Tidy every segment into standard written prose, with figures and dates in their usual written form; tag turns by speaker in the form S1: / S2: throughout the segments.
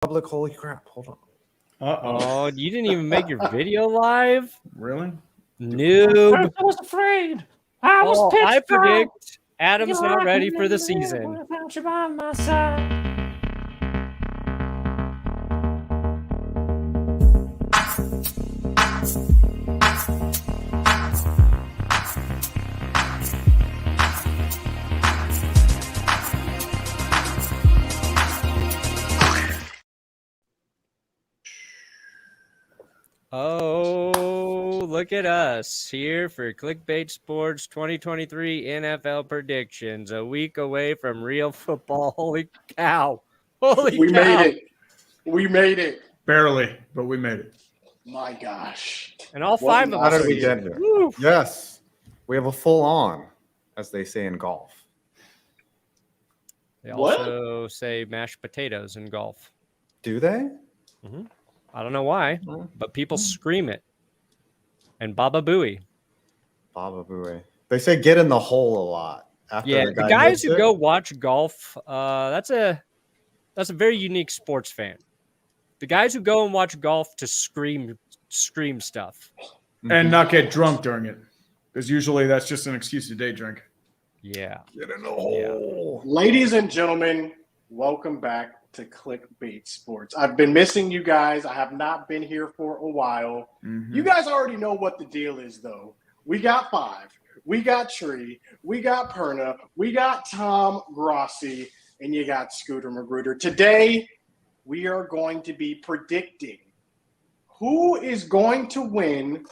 S1: public. Holy crap. Hold on.
S2: Oh, you didn't even make your video live?
S3: Really?
S2: Noob.
S4: I was afraid. I was
S2: I
S4: pitch
S2: predict Adam's not ready for the season.
S4: Without you by my side.
S2: Oh, look at us here for Clickbait Sports 2023 NFL predictions. A week away from real football. Holy cow. Holy
S5: We
S2: cow.
S5: made it. We made it.
S3: Barely, but we made it.
S5: My gosh.
S2: And all
S5: What
S2: five
S5: an
S2: of
S1: How
S2: us
S1: did
S2: are
S1: we
S2: here.
S1: get here?
S2: Woo.
S1: Yes. We have a full on, as they say in golf.
S2: They
S5: What?
S2: also say mashed potatoes in golf.
S1: Do they?
S2: I don't know why, but people scream it. And Baba Booey.
S1: Baba Booey. They say get in the hole a lot. After
S2: Yeah,
S1: the
S2: the
S1: guy
S2: guys
S1: hits
S2: who
S1: it.
S2: go watch golf, that's a very unique sports fan. The guys who go and watch golf to scream stuff.
S3: And not get drunk during it. Because usually that's just an excuse to day drink.
S2: Yeah.
S1: Get in the hole.
S5: Ladies and gentlemen, welcome back to Clickbait Sports. I've been missing you guys. I have not been here for a while. You guys already know what the deal is, though. We got Five. We got Tree. We got Perna. We got Tom Grossi. And you got Scooter Magruder. Today, we are going to be predicting who is going to win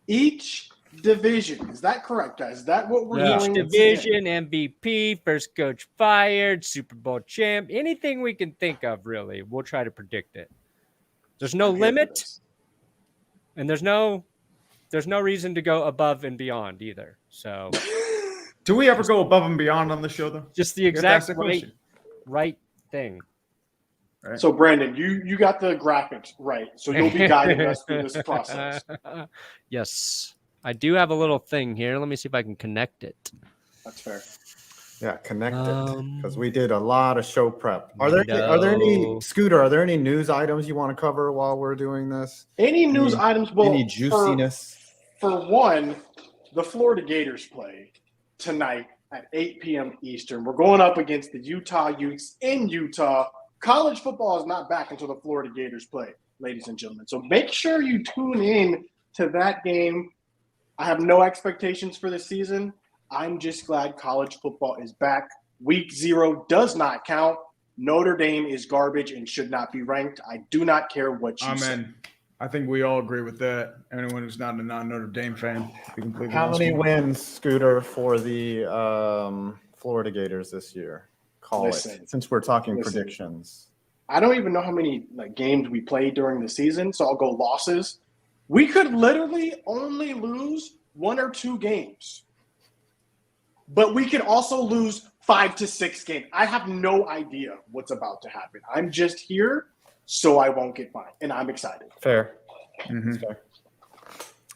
S5: each division. Is that correct, guys? Is that what we're
S2: Each
S5: doing?
S2: division, MVP, first coach fired, Super Bowl champ, anything we can think of, really. We'll try to predict it. There's no
S5: I'm here for
S2: limit,
S5: this.
S2: and there's no reason to go above and beyond either. So
S3: Do we ever go above and beyond on the show, though?
S2: just the
S3: You have to ask
S2: exact
S3: the question.
S2: right thing.
S3: Right?
S5: So, Brandon, you got the graphics right. So you'll be guiding us through this process.
S2: Yes. I do have a little thing here. Let me see if I can connect it.
S5: That's fair.
S1: Yeah, connect it. Because we did a lot of show prep. Are there
S2: No.
S1: any Scooter, are there any news items you want to cover while we're doing this?
S5: Any news items? Well,
S1: Any juiciness?
S5: For one, the Florida Gators play tonight at 8 p.m. Eastern. We're going up against the Utah Utes in Utah. College football is not back until the Florida Gators play, ladies and gentlemen. So make sure you tune in to that game. I have no expectations for this season. I'm just glad college football is back. Week 0 does not count. Notre Dame is garbage and should not be ranked. I do not care what you say.
S3: Amen. I think we all agree with that. Anyone who's not a non-Notre Dame fan. To be completely
S1: How
S3: honest
S1: many
S3: with you.
S1: wins, Scooter, for the Florida Gators this year? Call
S5: Listen.
S1: it. Since we're talking
S5: Listen.
S1: predictions.
S5: I don't even know how many games we played during the season, so I'll go losses. We could literally only lose 1 or 2 games. But we could also lose 5 to 6 games. I have no idea what's about to happen. I'm just here so I won't get fined, and I'm excited.
S1: Fair.
S3: Mhm.
S1: That's fair.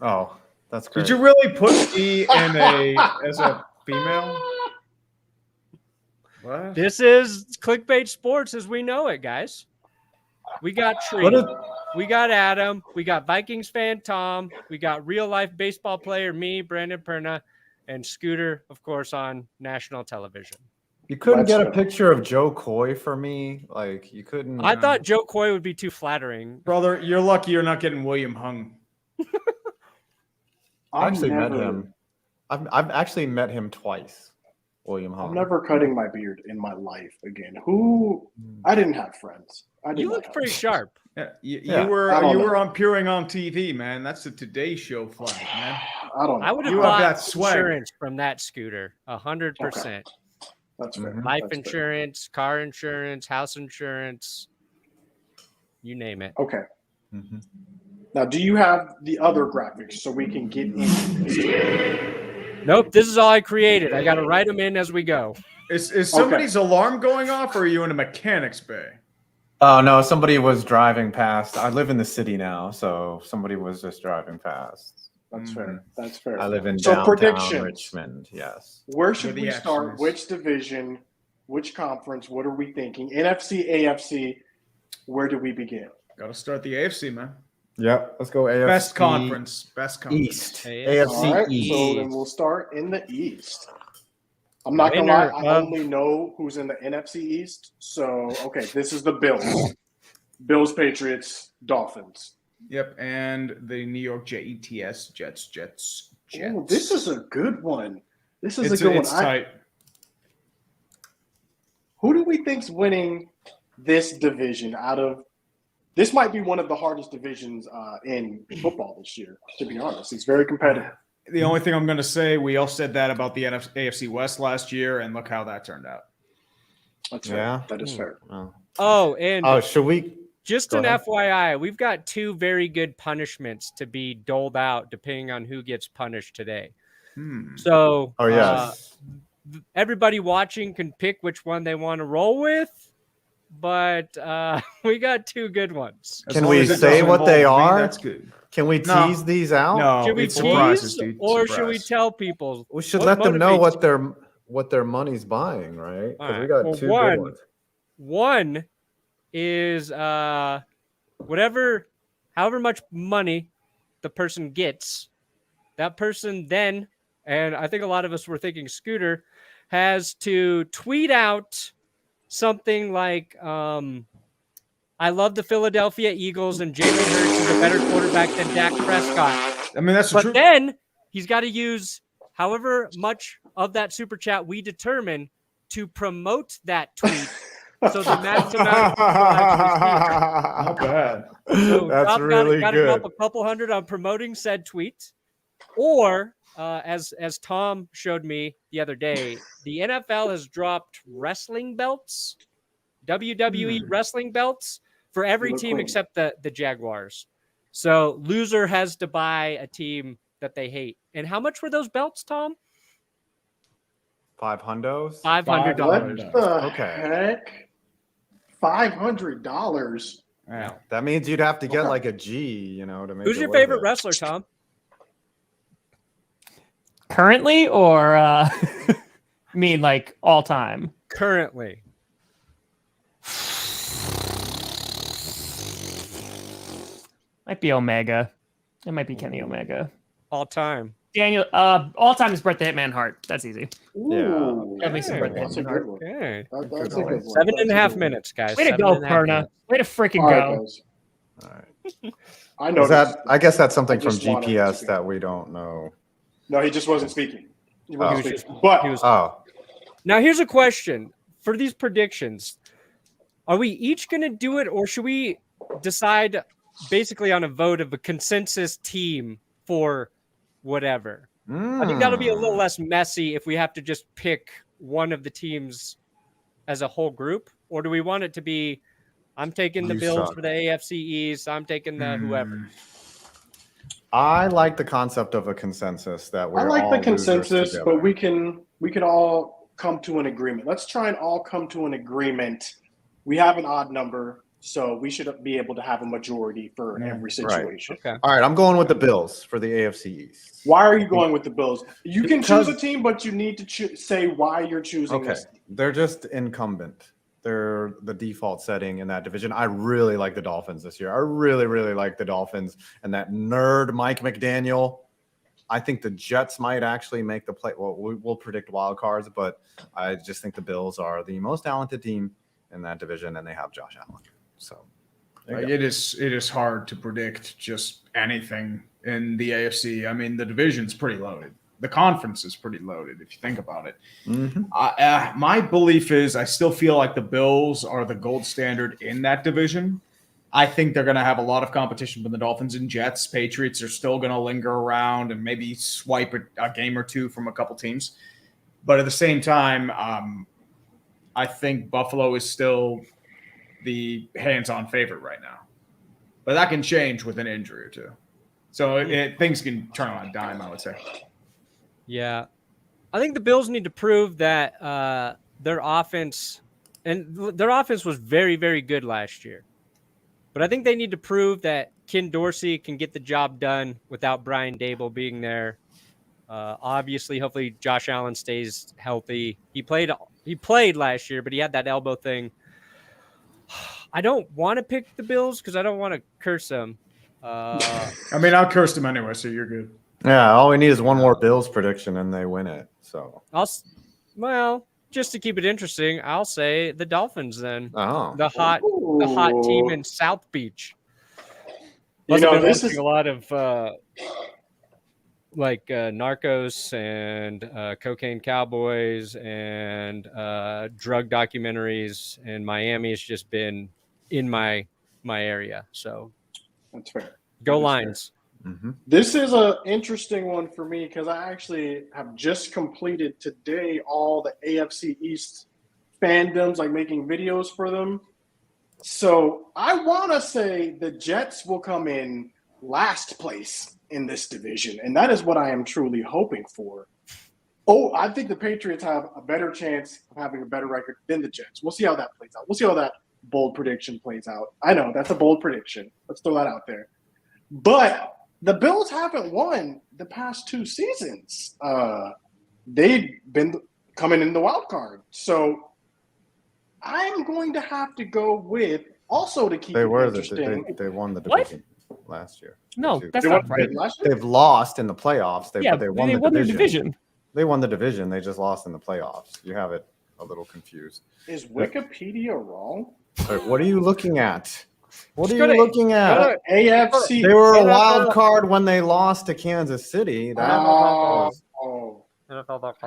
S1: Oh, that's great.
S3: Did you really put E in as a female? What?
S2: This is Clickbait Sports as we know it, guys. We got Tree. We got Adam. We got Vikings fan Tom. We got real life baseball player me, Brandon Perna, and Scooter, of course, on national television.
S1: You couldn't
S5: That's
S1: get a
S5: fair.
S1: picture of Joe Coy for me? Like, you couldn't.
S2: I thought Joe Coy would be too flattering.
S3: Brother, you're lucky you're not getting William hung.
S1: I actually
S5: I'm
S1: met
S5: never-
S1: him. I've actually met him twice, William Hung.
S5: I'm never cutting my beard in my life again. I didn't have friends.
S2: You look pretty sharp.
S3: Yeah, you
S1: Yeah,
S3: were
S5: I don't
S3: you
S5: know.
S3: were on Peering on TV, man. That's the Today Show flag, man.
S5: I don't know.
S2: I would have
S3: You have
S2: bought
S3: that swag.
S2: insurance from that Scooter, 100%.
S5: That's fair.
S2: Life
S5: That's fair.
S2: insurance, car insurance, house insurance, you name it.
S5: Okay.
S1: Mhm.
S5: Now, do you have the other graphics so we can get into this?
S2: Nope, this is all I created. I got to write them in as we go.
S3: Is somebody's alarm going off, or are you in a mechanic's bay?
S1: Oh, no, somebody was driving past. I live in the city now, so somebody was just driving past.
S5: That's fair. That's fair.
S1: I live in
S5: So
S1: downtown
S5: predictions.
S1: Richmond, yes.
S5: Where should
S3: Where the
S5: we
S3: action
S5: start?
S3: is.
S5: Which division? Which conference? What are we thinking? NFC, AFC. where do we begin?
S3: Got to start the AFC, man.
S1: Yep. Let's go AFC
S3: Best conference.
S1: East.
S2: AFC
S5: All right,
S1: East.
S5: so then we'll start in the East. I'm not going to lie, I only know who's in the NFC East. So, okay, this is the Bills. Bills, Patriots, Dolphins.
S3: Yep, and the New York Jets.
S5: Oh, this is a good one. This is a good one.
S3: It's tight.
S5: Who do we think's winning this division out of – this might be one of the hardest divisions in football this year, to be honest. It's very competitive.
S3: The only thing I'm going to say, we all said that about the AFC West last year, and look how that turned out.
S5: That's fair.
S1: Yeah.
S5: That is fair.
S1: Should we –
S2: just
S1: Go
S2: an
S1: ahead.
S2: FYI, we've got 2 very good punishments to be doled out depending on who gets punished today. So,
S1: Oh, yes.
S2: Everybody watching can pick which one they want to roll with, but we got 2 good ones.
S3: As
S1: Can
S3: long
S1: we
S3: as it
S1: say
S3: doesn't
S1: what they
S3: involve me,
S1: are?
S3: That's good.
S1: Can we
S3: No.
S1: tease these out?
S3: No,
S2: Should we
S3: it's surprises,
S2: tease,
S3: dude.
S2: or should we
S3: Surprise.
S2: tell people?
S1: We should
S2: What
S1: let them know
S2: motivates
S1: what their money's buying, right?
S2: All
S1: Because we
S2: right.
S1: got
S2: Well,
S1: 2
S2: one-
S1: good ones.
S2: One is however much money the person gets, that person then, and I think a lot of us were thinking Scooter, has to tweet out something like, I love the Philadelphia Eagles and Jalen Hurts is a better quarterback than Dak Prescott.
S3: I mean, that's the
S2: But
S3: truth.
S2: then he's got to use however much of that super chat we determine to promote that tweet. So the max amount of people actually
S3: Not bad.
S2: see it. So
S1: That's
S2: Rob
S1: really
S2: got him up
S1: good.
S2: a couple hundred on promoting said tweet. Or as Tom showed me the other day, the NFL has dropped wrestling belts, WWE wrestling belts for every
S5: Look
S2: team
S5: clean.
S2: except the Jaguars. So loser has to buy a team that they hate. And how much were those belts, Tom?
S1: 5 hundos?
S2: $500.
S5: What the
S1: Okay.
S5: heck? $500.
S3: Yeah.
S1: That means you'd have to get
S5: Okay.
S1: like a G, to make
S2: Who's
S1: it
S2: your
S1: worth
S2: favorite
S1: it.
S2: wrestler, Tom?
S4: Currently or mean like all time?
S2: Currently.
S4: Might be Omega. It might be Kenny Omega.
S2: All time.
S4: Daniel, all time is Bret the Hitman Hart. That's easy.
S5: Ooh,
S4: That makes it worth it.
S5: that's a good one.
S2: Okay.
S5: That's a good one.
S2: 7.5 minutes, guys.
S4: Way to go,
S2: 7.5
S4: Perna.
S2: minutes.
S4: Way to freaking
S5: All right,
S4: go.
S5: guys.
S1: All right.
S5: I know
S1: Is that, I guess that's something
S5: I
S1: from
S5: just wanted
S1: GPS
S5: to-
S1: that we don't know.
S5: No, he just wasn't speaking. He
S1: Oh.
S5: wasn't speaking. But
S2: He was-
S1: Oh,
S2: Now, here's a question for these predictions. Are we each going to do it, or should we decide basically on a vote of a consensus team for whatever? I think that'll be a little less messy if we have to just pick one of the teams as a whole group, or do we want it to be, I'm taking the
S1: You
S2: Bills
S1: suck.
S2: for the AFC East, I'm taking the whoever.
S1: I like the concept of a consensus that we're
S5: I like
S1: all
S5: the
S1: losers
S5: consensus,
S1: together.
S5: but we can all come to an agreement. Let's try and all come to an agreement. We have an odd number, so we should be able to have a majority for every situation.
S2: Okay.
S1: All right, I'm going with the Bills for the AFC East.
S5: Why are you going with the Bills? You can
S1: Because-
S5: choose a team, but you need to say why you're choosing
S1: Okay,
S5: this.
S1: they're just incumbent. They're the default setting in that division. I really like the Dolphins this year. I really, really like the Dolphins and that nerd Mike McDaniel. I think the Jets might actually make the play. Well, we'll predict wild cards, but I just think the Bills are the most talented team in that division, and they have Josh Allen. So there you
S3: Like,
S1: go.
S3: it is hard to predict just anything in the AFC. I mean, the division's pretty loaded. The conference is pretty loaded if you think about it.
S1: Mhm.
S3: My belief is I still feel like the Bills are the gold standard in that division. I think they're going to have a lot of competition from the Dolphins and Jets. Patriots are still going to linger around and maybe swipe a game or two from a couple teams. But at the same time, I think Buffalo is still the hands-on favorite right now. But that can change with an injury or two. So things can turn on a dime, I would say.
S2: Yeah. I think the Bills need to prove that their offense was very, very good last year. But I think they need to prove that Ken Dorsey can get the job done without Brian Dable being there. Obviously, hopefully Josh Allen stays healthy. He played last year, but he had that elbow thing. I don't want to pick the Bills because I don't want to curse them.
S3: I mean, I'll curse them anyway, so you're good.
S1: Yeah, all we need is one more Bills prediction and they win it. So,
S2: just to keep it interesting, I'll say the Dolphins then.
S1: oh,
S2: The hot team in South Beach.
S5: You
S2: I've
S5: know,
S2: been
S5: this
S2: watching
S5: is
S2: a lot of Narcos and Cocaine Cowboys and drug documentaries, and Miami has just been in my area. So
S5: that's fair.
S2: go
S5: That is
S2: Lions.
S1: mm-hmm.
S5: This is an interesting one for me because I actually have just completed today all the AFC East fandoms, like making videos for them. So I want to say the Jets will come in last place in this division, and that is what I am truly hoping for. Oh, I think the Patriots have a better chance of having a better record than the Jets. We'll see how that plays out. We'll see how that bold prediction plays out. I know that's a bold prediction. Let's throw that out there. But the Bills haven't won the past 2 seasons. They've been coming in the wild card. So I'm going to have to go with, also to keep
S1: They
S5: it
S1: were
S5: interesting.
S1: they won the
S4: What?
S1: division last year.
S4: No,
S1: They
S4: that's
S5: They
S4: not
S5: won
S4: right.
S5: last year?
S1: They've lost in the playoffs. They won,
S4: their division.
S1: They won the division. They just lost in the playoffs. You have it a little confused.
S5: Is Wikipedia wrong?
S1: But what are you looking at? What are
S2: Just
S1: you looking at?
S5: AFC.
S1: They were a
S2: NFL.
S1: wild card when they lost to Kansas City. That was
S5: I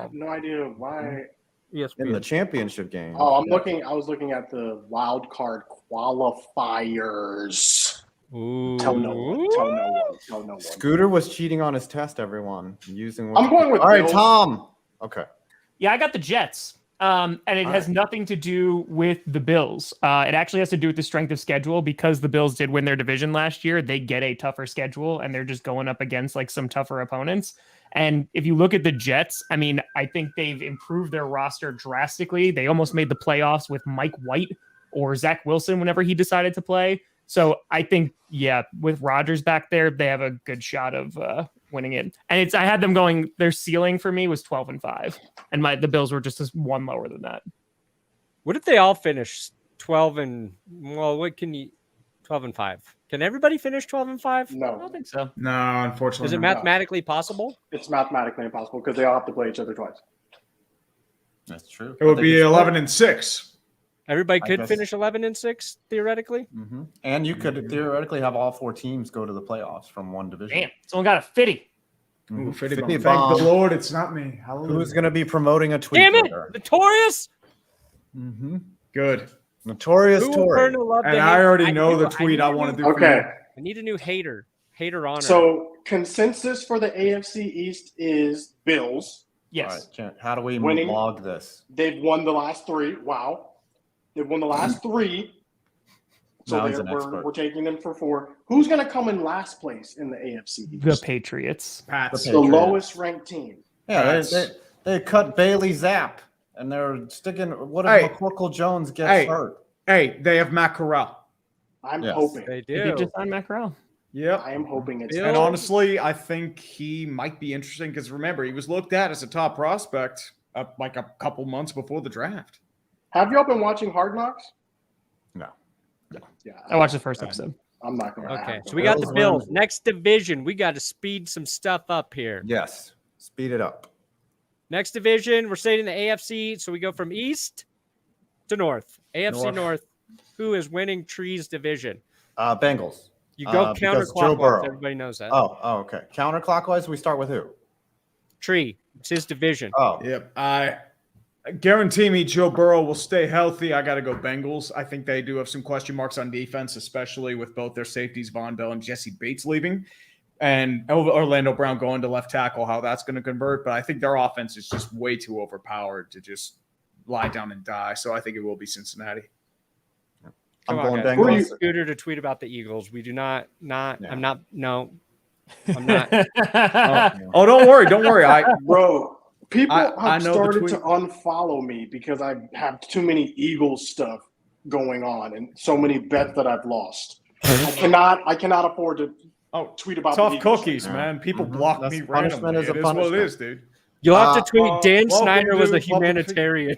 S5: have no idea why.
S1: in the championship game.
S5: Oh, I was looking at the wild card qualifiers.
S2: Ooh.
S5: Tell no one.
S1: Scooter was cheating on his test, everyone.
S5: I'm going with
S1: All right,
S5: Bills.
S1: Tom. Okay.
S4: Yeah, I got the Jets. And it has nothing to do with the Bills. It actually has to do with the strength of schedule because the Bills did win their division last year. They get a tougher schedule and they're just going up against like some tougher opponents. And if you look at the Jets, I mean, I think they've improved their roster drastically. They almost made the playoffs with Mike White or Zach Wilson whenever he decided to play. So I think, yeah, with Rodgers back there, they have a good shot of winning it. And I had them going, their ceiling for me was 12-5. And the Bills were just one lower than that.
S2: What if they all finish 12-5? Can everybody finish 12-5?
S4: I
S5: No,
S4: don't think so.
S3: No, unfortunately.
S2: Is it
S3: not.
S2: mathematically possible?
S5: it's mathematically impossible because they all have to play each other twice.
S1: That's true.
S3: It would be 11-6.
S2: Everybody
S1: I
S2: could
S1: guess-
S2: finish 11-6 theoretically.
S1: Mm-hmm. And you could theoretically have all 4 teams go to the playoffs from one division.
S4: Damn, someone got a 50.
S3: Ooh,
S1: Mhm.
S3: 50
S1: 50
S3: Thank
S1: bomb.
S3: the Lord, it's not me. Hallelujah.
S1: Who's going to be promoting a tweet?
S2: Damn it, Notorious!
S1: Mm-hmm.
S3: Good.
S1: Notorious
S2: Who will
S1: Tory.
S2: burn the love
S3: And
S2: to
S3: I
S2: hate?
S3: already know
S2: need
S3: the
S2: a-
S3: tweet
S2: need
S3: I
S2: a
S3: want to
S2: new-
S3: do. For
S5: Okay.
S3: you.
S2: I need a new hater honor.
S5: So consensus for the AFC East is Bills.
S4: Yes.
S1: All right, Jen, how do we
S5: Winning.
S1: log this?
S5: They've won the last 3. Wow. They've won the last 3. So
S1: Now he's an expert.
S5: we're taking them for 4. Who's going to come in last place in the AFC East?
S4: The Patriots.
S3: Pats.
S5: The
S1: Patriots.
S5: lowest ranked team.
S1: Yeah,
S3: That's-
S1: they cut Bailey Zapp, and they're sticking. What if
S3: Hey.
S1: McCorkle Jones gets
S3: Hey.
S1: hurt?
S3: Hey, they have Matt Corral.
S5: I'm
S1: Yes.
S5: hoping.
S2: They
S4: They
S2: do.
S4: just signed Matt Corral.
S3: Yep.
S5: I am hoping it's
S2: Bill-
S3: And honestly, I think he might be interesting because remember, he was looked at as a top prospect like a couple months before the draft.
S5: Have y'all been watching Hard Knocks?
S1: No.
S5: Yeah.
S4: I watched the first episode.
S5: I'm not going to.
S2: Okay, so we got the Bills. Next division, we got to speed some stuff up here.
S1: Yes. Speed it up.
S2: Next division, we're staying in the AFC, so we go from east to north. AFC North. Who is winning Tree's division?
S1: Bengals.
S2: You go
S1: because Joe
S2: counterclockwise.
S1: Burrow.
S2: Everybody knows that.
S1: Oh, okay. Counterclockwise, we start with who?
S2: Tree. It's his division.
S1: Oh,
S3: Yep. I guarantee me Joe Burrow will stay healthy. I got to go Bengals. I think they do have some question marks on defense, especially with both their safeties, Von Bell and Jesse Bates leaving. And Orlando Brown going to left tackle, how that's going to convert. But I think their offense is just way too overpowered to just lie down and die. So I think it will be Cincinnati.
S1: I'm
S2: Come on,
S1: going
S2: guys.
S1: Bengals.
S2: We need Scooter to tweet about the Eagles. We do not.
S1: Yeah.
S2: I'm not. No. I'm not.
S3: Oh, don't worry. Don't worry.
S5: Bro, people
S3: I
S5: have
S3: know the
S5: started
S3: tweet.
S5: to unfollow me because I have too many Eagles stuff going on and so many bets that I've lost. I cannot afford to tweet about the
S3: tough
S5: Eagles.
S3: cookies,
S1: Yeah.
S3: man. People
S1: Mhm.
S3: block
S1: That's
S3: me
S1: punishment
S3: randomly.
S1: is a
S3: It is what it
S1: punishment.
S3: is, dude.
S2: You'll have to tweet. Dan
S3: welcome
S2: Snyder was
S3: to
S2: a
S3: public
S2: humanitarian.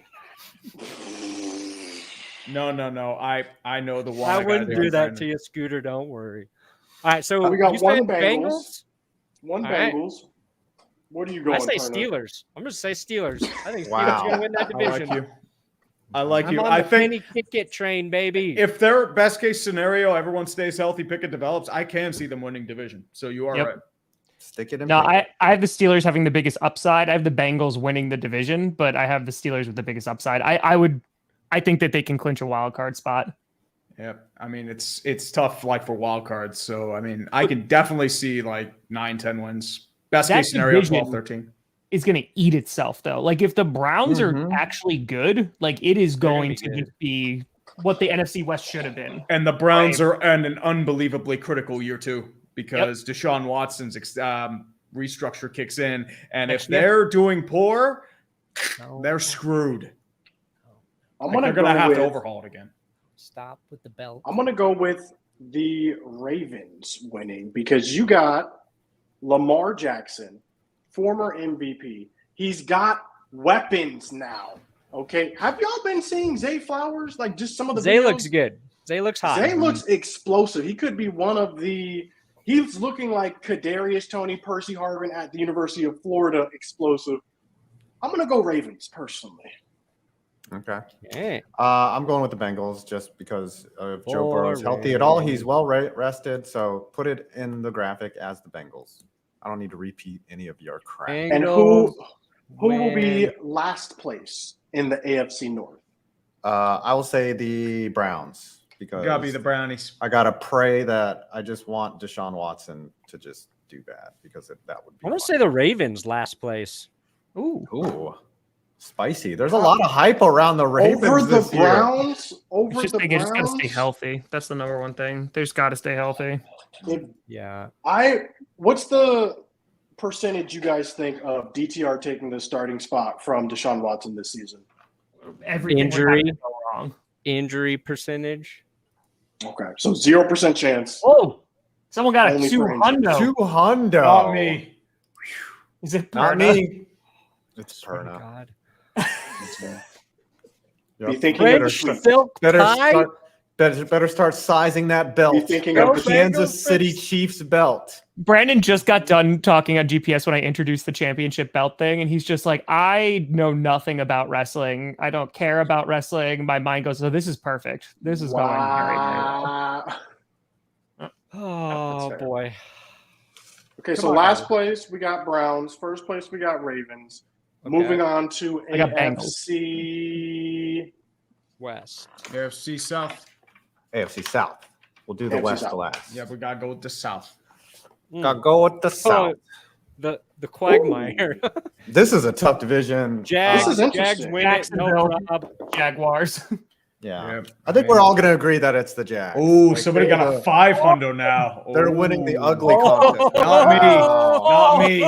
S3: No. I know the one.
S2: I
S3: gotta
S2: wouldn't do that
S3: Brandon.
S2: to you, Scooter. Don't worry. All right, so
S5: We got
S2: you
S5: one
S2: said
S5: Bengals. One
S2: All right.
S5: Bengals. What are you going?
S2: I say
S5: Perna?
S2: Steelers. I'm going to say Steelers. I think Steelers
S1: Wow.
S2: are going to win that
S3: I
S2: division.
S3: like you. I like
S2: I'm
S3: you.
S2: on
S3: I
S2: the
S3: think
S2: penny ticket train, baby.
S3: if their best case scenario, everyone stays healthy, Pickett develops, I can see them winning division. So you are
S4: Yep.
S3: right.
S1: Stick it in.
S4: No,
S1: Pickett.
S4: I have the Steelers having the biggest upside. I have the Bengals winning the division, but I have the Steelers with the biggest upside. I think that they can clinch a wild card spot.
S3: Yep. I mean, it's tough like for wild cards. So I mean, I can definitely see like 9-10 wins. Best
S4: That
S3: case scenario,
S4: division-
S3: 12-13.
S4: Is going to eat itself though. Like if the Browns
S1: Mhm.
S4: are actually good, like it is
S2: They're gonna
S4: going
S2: be
S4: to
S2: good.
S4: just be what the NFC West should have been.
S3: And the Browns are in an unbelievably critical year too, because Deshaun Watson's restructure kicks in, and if
S2: Next year.
S3: they're doing poor,
S2: No.
S3: they're screwed.
S5: I'm
S3: Like,
S5: gonna
S3: they're gonna
S5: go
S3: have to
S5: with.
S3: overhaul it again.
S2: Stop with the belt.
S5: I'm gonna go with the Ravens winning because you got Lamar Jackson, former MVP. He's got weapons now. Okay, have y'all been seeing Zay Flowers? Like just some of the
S2: Zay
S5: videos?
S2: looks good. Zay looks hot.
S5: Zay looks explosive. He could be one of the. He's looking like Kadarius Toney, Percy Harvin at the University of Florida. Explosive. I'm gonna go Ravens personally.
S1: Okay.
S2: Yeah.
S1: I'm going with the Bengals just because if Joe Burrow's healthy at all, he's well rested. So put it in the graphic as the Bengals. I don't need to repeat any of your crap.
S5: And who will be last place in the AFC North?
S1: I will say the Browns because
S3: Gotta be the Brownies.
S1: I gotta pray that I just want Deshaun Watson to just do bad because that would be.
S2: I want to
S1: fun.
S2: say the Ravens last place.
S1: Ooh, spicy. There's a lot of hype around the Ravens
S5: Over the
S1: this year.
S5: Browns.
S4: It's
S5: Over
S4: just
S5: the
S4: they just got to
S5: Browns.
S4: stay healthy. That's the number one thing. They just got to stay healthy.
S2: Yeah.
S5: What's the percentage you guys think of DTR taking the starting spot from Deshaun Watson this season?
S4: Everything would have
S2: Injury.
S4: to go wrong.
S2: Injury percentage.
S5: Okay, so 0% chance.
S4: Oh, someone got a
S5: Only for
S4: 200.
S1: 200.
S3: Not me.
S4: Is it
S1: Not
S4: Perna?
S1: me. It's
S2: Swear to
S1: Perna.
S2: God.
S5: Be thinking
S1: better,
S5: of
S1: start,
S2: Silk
S1: better,
S2: tie?
S1: start, better start sizing that belt.
S5: Be thinking
S1: The
S5: of
S2: Go
S1: Kansas
S2: Bengals,
S1: City
S2: Fritz.
S1: Chiefs belt.
S4: Brandon just got done talking on GPS when I introduced the championship belt thing, and he's just like, I know nothing about wrestling. I don't care about wrestling. My mind goes, so this is perfect. This is going very, very well.
S5: Wow.
S2: Oh
S3: fair.
S2: boy.
S5: Okay,
S2: Come
S5: so
S2: on,
S5: last
S2: guys.
S5: place we got Browns. First place we got Ravens.
S2: Okay.
S5: Moving on to
S4: I got Bengals.
S5: AFC.
S2: West.
S3: AFC South.
S1: AFC South. We'll do the
S5: AFC
S1: West
S5: South.
S1: last.
S3: Yeah, we gotta go with the South.
S1: Gotta go with the South.
S2: The quagmire.
S1: This is a tough division.
S2: Jags.
S5: This is
S2: Jags
S5: interesting.
S2: win it. No
S4: Jacksonville.
S2: problem.
S4: Jaguars.
S1: Yeah.
S3: Yep.
S1: I think we're all going to agree that it's the Jags.
S3: Oh,
S1: Like,
S3: somebody
S1: they're
S3: got a
S1: the-
S3: 500 now.
S1: They're winning the
S3: Ooh.
S1: ugly contest.
S3: Not me.
S1: Wow.
S3: Not me.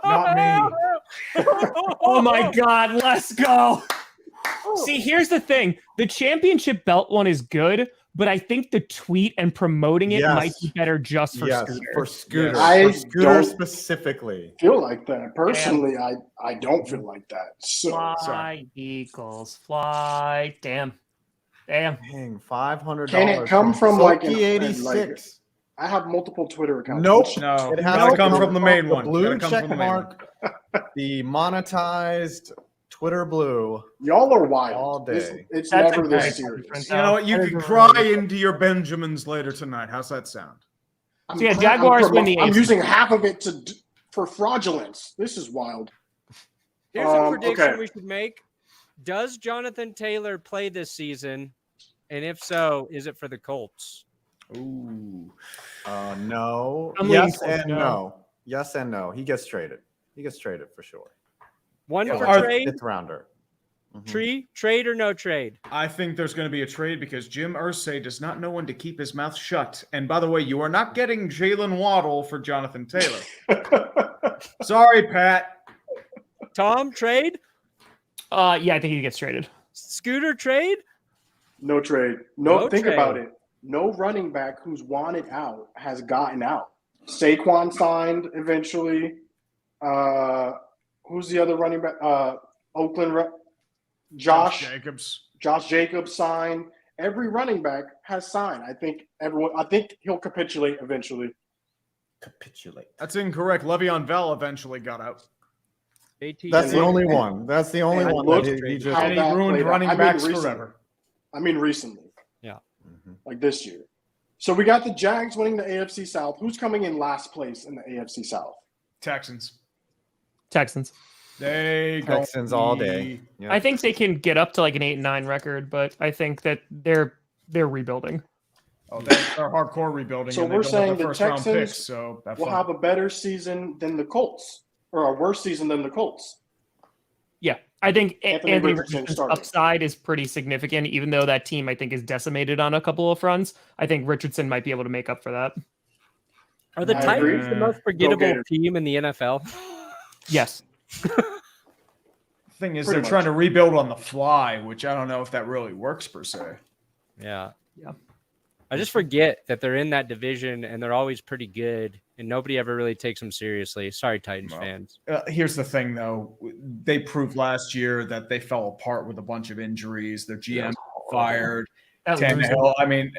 S3: Not me.
S4: Oh my God, let's go. See, here's the thing. The championship belt one is good, but I think the tweet and promoting it
S1: Yes.
S4: might be better just for
S1: Yes,
S4: Scooter.
S1: for Scooter.
S5: I
S1: For Scooter
S5: don't-
S1: specifically.
S5: Feel like that. Personally, I don't feel like that. So
S4: Fly, Eagles, fly. Damn. Damn.
S1: Dang, $500.
S5: Can it come from, like,
S1: Silky
S5: an-
S1: 86?
S5: I have multiple Twitter accounts.
S1: Nope.
S3: No,
S1: It
S3: it
S1: has
S3: has
S1: to
S3: to come from the main
S1: the
S3: one.
S1: blue
S3: Gotta come
S1: check
S3: from the main one.
S1: mark, the monetized Twitter blue
S5: Y'all are wild.
S1: all
S5: This-
S1: day.
S5: it's
S4: That's
S5: never
S4: a
S5: this
S4: great
S5: serious.
S4: difference.
S3: You know what? You
S4: That
S3: can
S4: is a
S3: cry
S4: really-
S3: into your Benjamins later tonight. How's that sound?
S4: So yeah, Jaguars win the
S5: I'm
S4: AFC.
S5: using half of it for fraudulence. This is wild.
S2: Here's a prediction
S5: okay.
S2: we should make. Does Jonathan Taylor play this season? And if so, is it for the Colts?
S3: Ooh.
S1: No.
S4: I'm leaning
S1: Yes
S4: towards
S1: and
S4: no.
S1: no. Yes and no. He gets traded. He gets traded for sure.
S2: One
S3: Yeah,
S2: for
S3: are-
S2: trade?
S1: Fifth rounder. Mhm.
S2: Trade or no trade?
S3: I think there's going to be a trade because Jim Irsay does not know when to keep his mouth shut. And by the way, you are not getting Jalen Waddle for Jonathan Taylor. Sorry, Pat.
S2: Tom, trade?
S4: Yeah, I think he gets traded.
S2: Scooter, trade?
S5: No trade. No,
S2: No
S5: think
S2: trade.
S5: about it. No running back who's wanted out has gotten out. Saquon signed eventually. Who's the other running back? Oakland. Josh
S3: Jacobs.
S5: Jacobs signed. every running back has signed. I think he'll capitulate eventually.
S1: Capitulate.
S3: That's incorrect. Le'Veon Bell eventually got out.
S1: That's the only one. That's the only one that he just.
S5: how
S3: And he
S5: that
S3: ruined
S5: played out.
S3: running
S5: I mean,
S3: backs
S5: recently.
S3: forever.
S5: I mean, recently.
S2: Yeah.
S5: Like this year. So we got the Jags winning the AFC South. Who's coming in last place in the AFC South?
S3: Texans.
S1: Texans all day. Yep.
S4: I think they can get up to like an 8-9 record, but I think that they're rebuilding.
S3: Oh, they're hardcore rebuilding.
S5: So
S3: and they
S5: we're
S3: don't have
S5: saying
S3: their
S5: the
S3: first-round
S5: Texans
S3: picks, so
S5: will have a better season than the Colts, or a worse season than the Colts.
S4: Yeah, I think
S5: Anthony
S4: Anthony
S5: Richardson
S4: Richardson's
S5: starting.
S4: upside is pretty significant, even though that team I think is decimated on a couple of fronts. I think Richardson might be able to make up for that.
S2: Are the
S5: I
S2: Titans
S5: agree.
S2: the most forgettable
S5: Gators.
S2: team in the NFL?
S4: Yes.
S3: The thing is,
S5: Pretty
S3: they're
S5: much.
S3: trying to rebuild on the fly, which I don't know if that really works per se.
S2: Yeah.
S4: Yeah.
S2: I just forget that they're in that division and they're always pretty good and nobody ever really takes them seriously. Sorry, Titans fans.
S3: Here's the thing, though. They proved last year that they fell apart with a bunch of injuries. Their GM fired. Tannehill. I mean,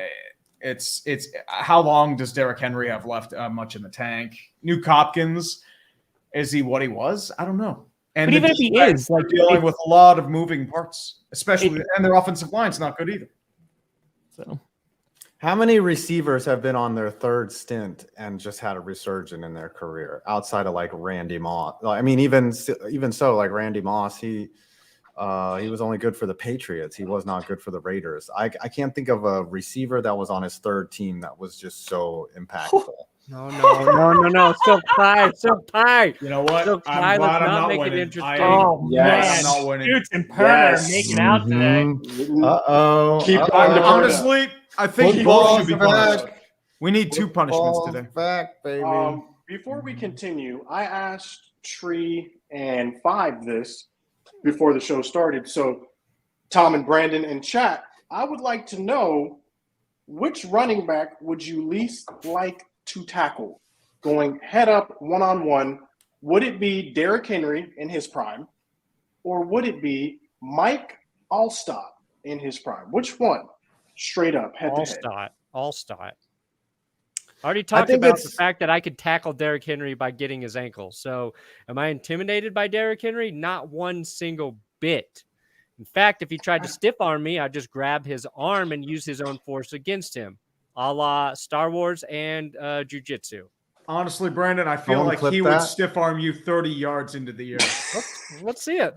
S3: it's how long does Derrick Henry have left? Much in the tank. Nuke Hopkins, is he what he was? I don't know. And
S4: But even if he is, like,
S3: dealing with a lot of moving parts, especially, and their offensive line's not good either.
S4: So
S1: How many receivers have been on their third stint and just had a resurgence in their career outside of like Randy Moss? I mean, even so, like Randy Moss, he was only good for the Patriots. He was not good for the Raiders. I can't think of a receiver that was on his third team that was just so impactful.
S2: No. Silk pie.
S3: You know what?
S2: Silk
S3: I'm
S2: pie,
S3: glad
S2: let's
S3: I'm
S2: not
S3: not
S2: make it
S3: winning.
S2: interesting.
S4: oh
S5: Yes.
S3: I'm not winning.
S4: Scoots and Perner
S5: Yes.
S4: are making out today.
S1: Uh-oh.
S5: Keep
S1: Uh-oh.
S5: going to
S3: Honestly, I think
S1: Football's
S3: both should be punished.
S1: back.
S3: We need two punishments today.
S1: Back, baby.
S5: Before we continue, I asked Tree and Five this before the show started. So, Tom and Brandon in chat, I would like to know which running back would you least like to tackle going head up one-on-one? Would it be Derrick Henry in his prime, or would it be Mike Allstott in his prime? Which one? Straight up, head to head.
S2: Allstott. I already talked about the fact that I could tackle Derrick Henry by getting his ankle. So am I intimidated by Derrick Henry? Not one single bit. In fact, if he tried to stiff arm me, I'd just grab his arm and use his own force against him, a la Star Wars and jiu-jitsu.
S3: Honestly, Brandon, I feel like he would stiff arm you 30 yards into the air.
S2: Let's see it.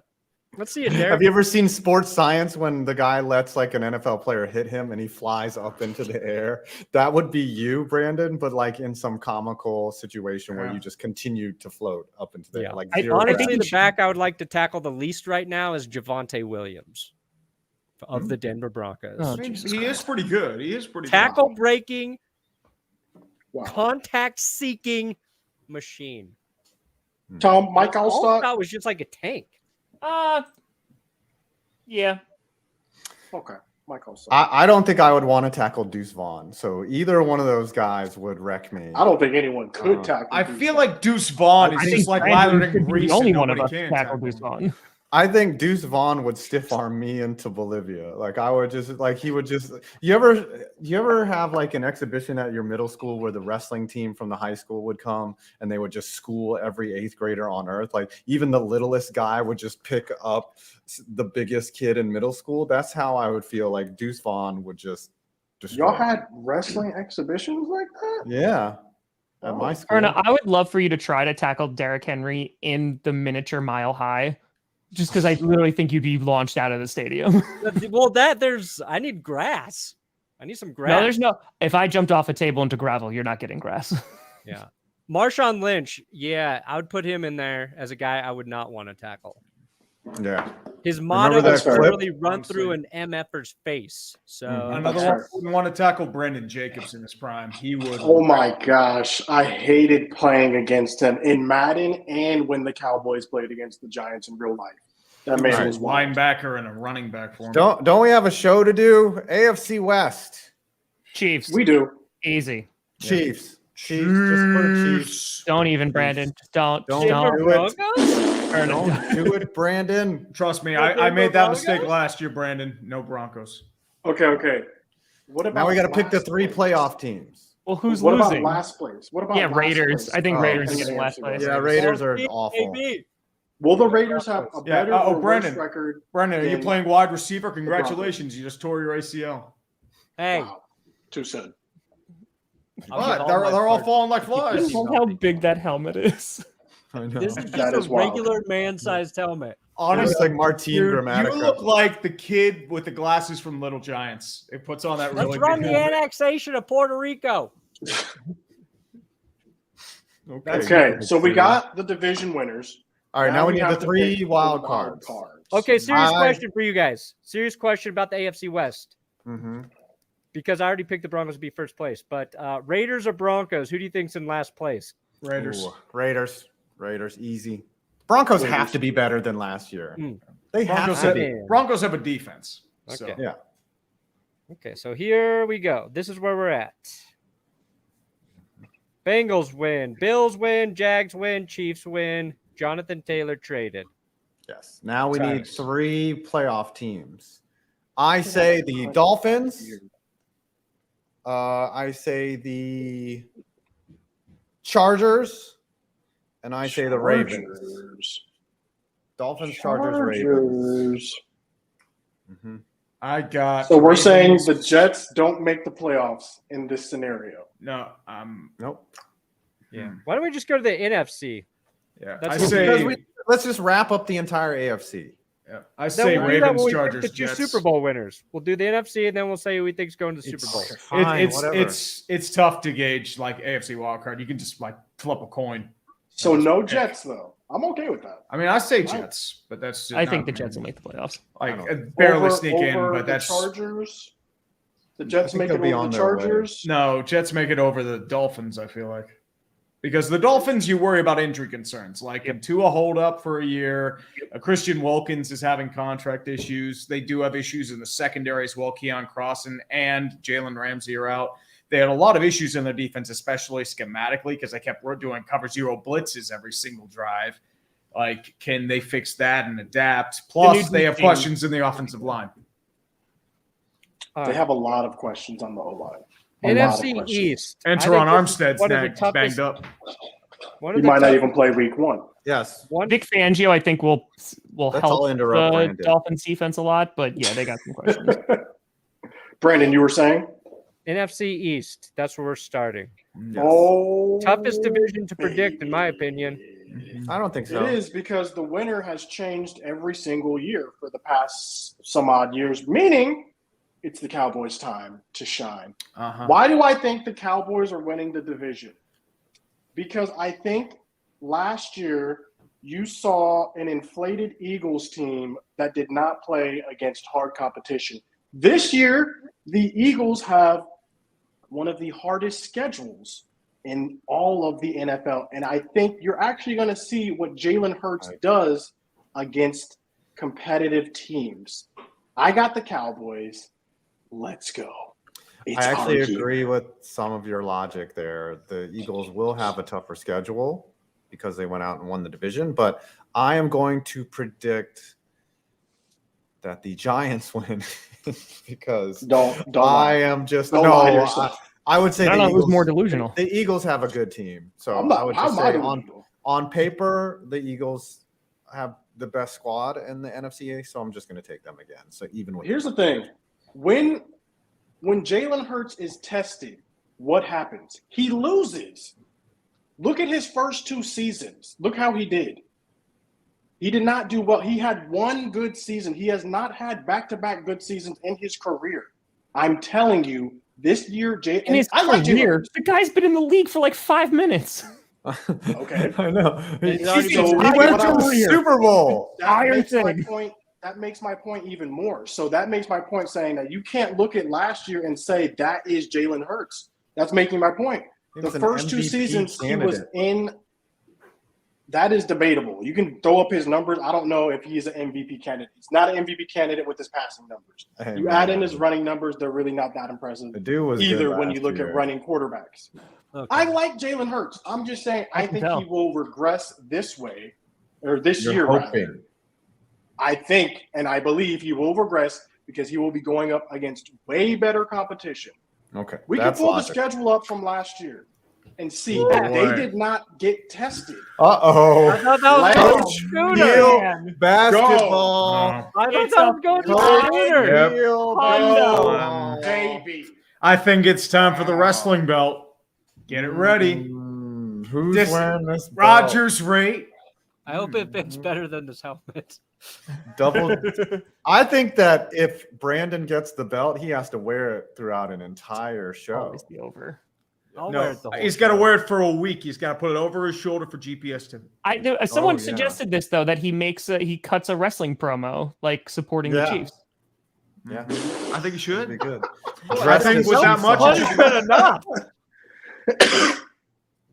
S2: Let's see it, Derek.
S1: Have you ever seen Sports Science when the guy lets like an NFL player hit him and he flies up into the air? That would be you, Brandon, but like in some comical situation where you just continue to float up into the air. Like
S2: honestly, the back I would like to tackle the least right now is Javonte Williams of the Denver Broncos.
S3: I mean, he is pretty good. He is pretty
S2: tackle
S3: good.
S2: breaking, contact seeking machine.
S5: Tom, Mike Allstott
S2: was just like a tank.
S4: Yeah.
S5: Okay, Mike Allstott.
S1: I don't think I would want to tackle Deuce Vaughn. So either one of those guys would wreck me.
S5: I don't think anyone could tackle.
S3: I feel like Deuce Vaughn is just like lathered in grease.
S4: The only
S3: and
S4: one of
S3: nobody
S4: us
S3: can
S4: tackle Deuce Vaughn.
S1: I think Deuce Vaughn would stiff arm me into Bolivia. Like I would just like he would just. You ever have like an exhibition at your middle school where the wrestling team from the high school would come and they would just school every 8th grader on earth? Like even the littlest guy would just pick up the biggest kid in middle school. That's how I would feel like Deuce Vaughn would just.
S5: Y'all had wrestling exhibitions like that?
S1: Yeah. At my school.
S4: Erna, I would love for you to try to tackle Derrick Henry in the miniature mile high. Just because I literally think you'd be launched out of the stadium.
S2: Well, I need grass. I need some grass.
S4: No, there's no. If I jumped off a table into gravel, you're not getting grass.
S2: Yeah. Marshawn Lynch. Yeah, I would put him in there as a guy I would not want to tackle.
S1: Yeah.
S2: His motto is
S1: clip?
S2: literally run through an MFer's face. So
S3: Another one wouldn't want to tackle Brandon Jacobs in his prime. He would.
S5: Oh my gosh, I hated playing against him in Madden and when the Cowboys played against the Giants in real life. That man was wild.
S3: Linebacker and a running back for him.
S1: Don't we have a show to do? AFC West.
S4: Chiefs.
S5: We do.
S4: Easy.
S1: Chiefs. Chiefs. Just put Chiefs.
S4: Don't even, Brandon. Just don't
S1: do
S4: it.
S1: Don't do it, Brandon.
S3: Trust me, I made that mistake last year, Brandon. No Broncos.
S5: Okay. What about
S1: Now we got to pick the
S5: last
S1: 3
S5: place?
S1: playoff teams.
S4: Well, who's
S5: What
S4: losing?
S5: about last place? What about last
S4: Raiders.
S5: place?
S4: I think
S1: Oh,
S4: Raiders
S5: in
S4: is
S5: the
S4: in last
S5: AFC
S4: place.
S5: West?
S1: Yeah, Raiders are awful.
S2: Maybe.
S5: Will the Raiders have a
S2: Yeah,
S5: better or worse
S3: Brandon.
S5: record?
S3: Brendan, are you
S5: than-
S3: playing wide receiver? Congratulations. You just tore your ACL.
S2: Hey,
S5: Wow. Too soon.
S2: I'll
S3: But
S2: give
S3: they're
S2: my
S3: all
S2: part-
S3: falling like
S2: keep
S3: flies.
S2: this
S4: Look how big that helmet is.
S1: I know.
S2: This is
S5: That
S2: just
S5: is
S2: a
S5: wild.
S2: regular man-sized helmet.
S1: It's
S3: Honestly,
S1: like Martin
S3: you
S1: Gramatica.
S3: look like the kid with the glasses from Little Giants. It puts on that really
S2: Let's run
S3: big
S2: the
S3: helmet.
S2: annexation of Puerto Rico.
S5: Okay, so we got the division winners.
S1: All right, now we need the
S5: have to
S1: 3
S5: pick
S1: wild
S5: the
S1: cards.
S2: Okay, serious
S1: I-
S2: question for you guys. Serious question about the AFC West.
S1: Mm-hmm.
S2: Because I already picked the Broncos to be first place. But Raiders or Broncos, who do you think's in last place?
S3: Raiders.
S1: Raiders, easy. Broncos have to be better than last year. They
S3: Broncos
S1: have to
S3: have,
S1: be.
S3: Broncos have a defense. So.
S2: Okay.
S1: Yeah.
S2: Okay, so here we go. This is where we're at. Bengals win. Bills win. Jags win. Chiefs win. Jonathan Taylor traded.
S1: Yes. Now we need
S3: Facts.
S1: 3 playoff teams. I say the Dolphins. I say the Chargers. And I say the Ravens. Dolphins, Chargers, Ravens. Mm-hmm.
S3: I got.
S5: So we're
S3: Ravens.
S5: saying the Jets don't make the playoffs in this scenario.
S3: No.
S1: Nope.
S2: Yeah. Why don't we just go to the NFC?
S3: Yeah.
S2: That's
S3: I
S2: what-
S3: say.
S1: Because let's just wrap up the entire AFC.
S3: Yeah, I
S2: Then
S3: say
S2: we'll do that
S3: Ravens,
S2: when we pick
S3: Chargers,
S2: the 2
S3: Jets.
S2: Super Bowl winners. We'll do the NFC and then we'll say who we think's going to the Super Bowl.
S1: Fine, whatever.
S3: It's tough to gauge like AFC wildcard. You can just like flip a coin.
S5: So no Jets though. I'm okay with that.
S3: I mean, I say Jets, but that's just
S4: I think the
S3: not-
S4: Jets will make the playoffs.
S3: like
S1: I
S3: barely sneak in,
S5: Over
S3: but
S5: the
S3: that's
S5: Chargers. The Jets
S1: think
S5: make
S1: they'll
S5: it
S1: be
S5: over
S1: on
S5: the
S1: their way.
S5: Chargers.
S3: no Jets make it over the Dolphins. I feel like because the Dolphins, you worry about injury concerns, like Tua hold up for a year. Christian Wilkins is having contract issues. They do have issues in the secondary as well. Keon Crossan and Jalen Ramsey are out. They had a lot of issues in their defense, especially schematically, because they kept doing cover 0 blitzes every single drive. Like, can they fix that and adapt? Plus, they have questions in the offensive line.
S5: They have a lot of questions on the O-line.
S2: NFC East.
S3: And
S2: I think
S3: Teron
S2: this is
S3: Armstead's
S2: one of the
S3: next,
S2: toughest-
S3: banged up.
S2: One
S5: He
S2: of the
S5: might not
S2: tough-
S5: even play week 1.
S1: Yes.
S2: one
S4: Vic Fangio, I think, will
S1: Let's
S4: help
S1: all interrupt
S4: the
S1: Brandon.
S4: Dolphins defense a lot. But yeah, they got some questions.
S5: Brandon, you were saying?
S2: NFC East. That's where we're starting.
S1: Yes.
S5: Oh,
S2: Toughest division to predict, in my opinion.
S1: I don't think so.
S5: It is because the winner has changed every single year for the past some odd years, meaning it's the Cowboys' time to shine.
S3: Uh-huh.
S5: Why do I think the Cowboys are winning the division? Because I think last year you saw an inflated Eagles team that did not play against hard competition. This year, the Eagles have one of the hardest schedules in all of the NFL. And I think you're actually going to see what Jalen Hurts does against competitive teams. I got the Cowboys. Let's go. It's
S1: I actually
S5: on here.
S1: agree with some of your logic there. The Eagles will have a tougher schedule because they went out and won the division, but I am going to predict that the Giants win because
S5: Don't
S1: I
S5: lie.
S1: am just
S5: Don't lie to yourself.
S1: I would say
S4: I don't
S1: the
S4: know
S1: Eagles,
S4: who's more delusional.
S1: The Eagles have a good team, so
S5: I'm not,
S1: I would
S5: how
S1: just
S5: am I
S1: say
S5: delusional?
S1: on paper the Eagles have the best squad in the NFC, so I'm just going to take them again. So even with
S5: Here's the thing. When Jalen Hurts is tested, what happens? He loses. Look at his first 2 seasons. Look how he did. He did not do well. He had one good season. He has not had back-to-back good seasons in his career. I'm telling you, this year,
S4: In his
S5: I like Jalen
S4: career,
S5: Hurts.
S4: the guy's been in the league for like 5 minutes.
S5: Okay.
S1: I know.
S2: He's already
S1: He
S2: been-
S1: went to
S5: What
S1: the
S5: I-
S1: Super Bowl.
S5: That makes my point even more. So that makes my point saying that you can't look at last year and say that is Jalen Hurts. That's making my point.
S1: He
S5: The
S1: was an
S5: first 2
S1: MVP
S5: seasons he was
S1: candidate.
S5: in, that is debatable. You can throw up his numbers. I don't know if he's an MVP candidate. He's not an MVP candidate with his passing numbers.
S1: Hey,
S5: You
S1: man.
S5: add in his running numbers, they're really not that impressive
S1: The dude was
S5: either
S1: good
S5: when you
S1: last
S5: look
S1: year.
S5: at running quarterbacks.
S2: Okay.
S5: I like Jalen Hurts. I'm just saying I
S4: can
S5: think
S4: tell.
S5: he will regress this way, or this
S1: You're
S5: year
S1: hoping.
S5: rather. I think and I believe he will regress because he will be going up against way better competition.
S1: Okay.
S5: We can
S1: that's
S5: pull
S1: logic.
S5: the schedule up from last year and see
S3: Oh,
S5: that they
S3: boy.
S5: did not get tested.
S2: I
S1: Uh-oh.
S2: thought that was
S5: Coach
S2: going to Scooter.
S4: Man.
S1: Basketball.
S2: I thought
S4: It's
S2: that
S4: a
S2: was going to
S1: Coach
S2: Scooter.
S3: Yep.
S1: Hill
S4: Hondo.
S1: basketball.
S5: Baby.
S3: I think it's time for the wrestling belt. Get it ready.
S1: Who's
S3: This-
S1: wearing this belt?
S3: Rogers rate.
S2: I hope it fits better than this helmet.
S1: Double. I think that if Brandon gets the belt, he has to wear it throughout an entire show.
S4: Always be over.
S2: I'll wear it the whole
S3: He's got to
S2: show.
S3: wear it for a week. He's got to put it over his shoulder for GPS to.
S4: Someone
S1: yeah.
S4: suggested this though, that he cuts a wrestling promo like supporting the
S1: Yeah.
S4: Chiefs.
S1: Yeah,
S3: I think he
S1: that'd be
S3: should.
S1: good.
S3: I
S1: Dressed
S3: think
S1: as
S3: with that
S1: Chiefs
S3: much,
S1: on.
S2: Punishment enough.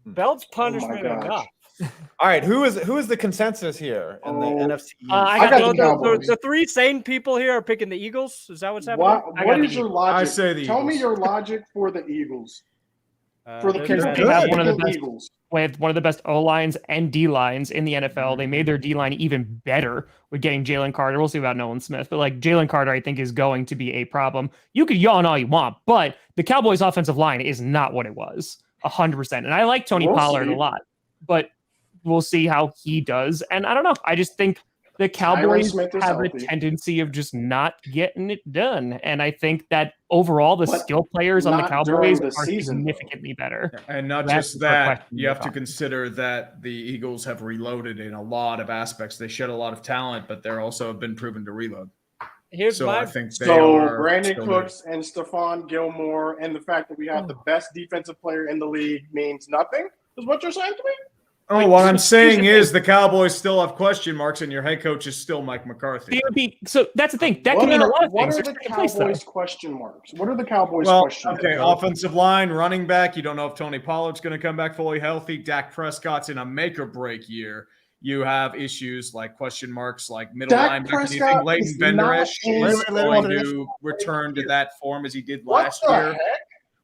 S2: Belt's punishment
S5: gosh.
S2: enough.
S1: All right, who is the consensus here in the
S5: Oh.
S1: NFC East?
S4: I
S5: got
S2: So
S5: the Cowboys.
S2: the three sane people here are picking the Eagles. Is that what's happening?
S5: What is your logic?
S3: I say the
S5: Tell me
S3: Eagles.
S5: your logic for the Eagles. For the
S2: they're
S5: Kansas
S2: better.
S4: They have one of the
S5: City
S4: best-
S5: Eagles.
S4: With one of the best O lines and D lines in the NFL. They made their D line even better with getting Jalen Carter. We'll see about Nolan Smith, but like Jalen Carter, I think is going to be a problem. You could yawn all you want, but the Cowboys' offensive line is not what it was 100%. And I like Tony
S5: We'll
S4: Pollard
S5: see.
S4: a lot, but we'll see how he does. And I don't know. I just think the
S5: Tyron
S4: Cowboys
S5: Smith is
S4: have a
S5: healthy.
S4: tendency of just not getting it done. And I think that overall, the
S5: But
S4: skill players on the
S5: not during
S4: Cowboys
S5: the
S4: are
S5: season, though.
S4: significantly better.
S3: And not
S4: That's
S3: just
S4: the
S3: that,
S4: question
S3: you have
S4: you're
S3: to
S4: talking.
S3: consider that the Eagles have reloaded in a lot of aspects. They shed a lot of talent, but they're also have been proven to reload.
S2: Here's
S3: So
S2: my
S3: I think they
S5: So
S3: are
S5: Brandon
S3: still
S5: Cooks and Stephon Gilmore and the fact that we have the best defensive player in the league means nothing? Is what you're saying to me?
S3: Oh, what I'm saying is the Cowboys still have question marks, and your head coach is still Mike McCarthy.
S4: They would be, so that's the thing. That
S5: What
S4: can mean a
S5: are-
S4: lot of
S5: what
S4: things.
S5: are
S4: There's
S5: the
S4: second place, though.
S5: Cowboys question marks? What are the Cowboys
S3: Well,
S5: question
S3: okay,
S5: marks?
S3: offensive line, running back. You don't know if Tony Pollard's going to come back fully healthy. Dak Prescott's in a make or break year. You have issues like question marks, like middle
S5: Dak
S3: linebacker. Do you
S5: Prescott
S3: think Leighton
S5: is
S3: Vander
S5: not
S3: Esch
S5: in-
S3: is
S1: Wait, wait,
S3: going
S1: wait.
S3: to return to that form as he did
S5: What
S3: last
S5: the
S3: year?
S5: heck?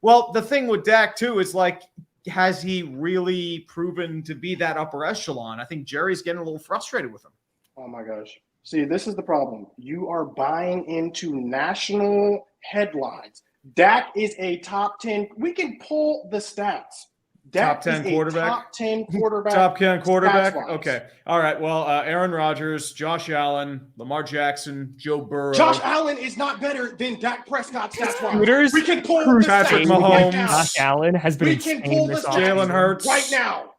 S3: Well, the thing with Dak too is like, has he really proven to be that upper echelon? I think Jerry's getting a little frustrated with him.
S5: Oh my gosh. See, this is the problem. You are buying into national headlines. Dak is a top 10. We can pull the stats. Dak
S3: Top 10
S5: is a
S3: quarterback?
S5: top 10 quarterback.
S3: Top 10 quarterback?
S5: stats-wise.
S3: Okay. All right. Well, Aaron Rodgers, Josh Allen, Lamar Jackson, Joe Burrow.
S5: Josh Allen is not better than Dak Prescott stats-wise.
S4: Scooters,
S5: We can pull the
S3: Patrick
S5: stats
S3: Mahomes.
S5: right now.
S4: Josh Allen has been
S5: We can
S4: insane
S5: pull the
S4: this
S5: stats
S3: Jalen
S4: offseason.
S3: Hurts.
S5: right now.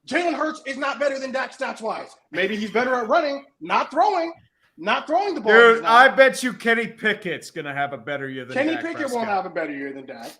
S5: Jalen Hurts is not better than Dak stats-wise. Maybe he's better at running, not throwing the ball.
S3: Dude,
S5: He's not.
S3: I bet you Kenny Pickett's going to have a better year than
S5: Kenny
S3: Dak
S5: Pickett
S3: Prescott.
S5: won't have a better year than Dak.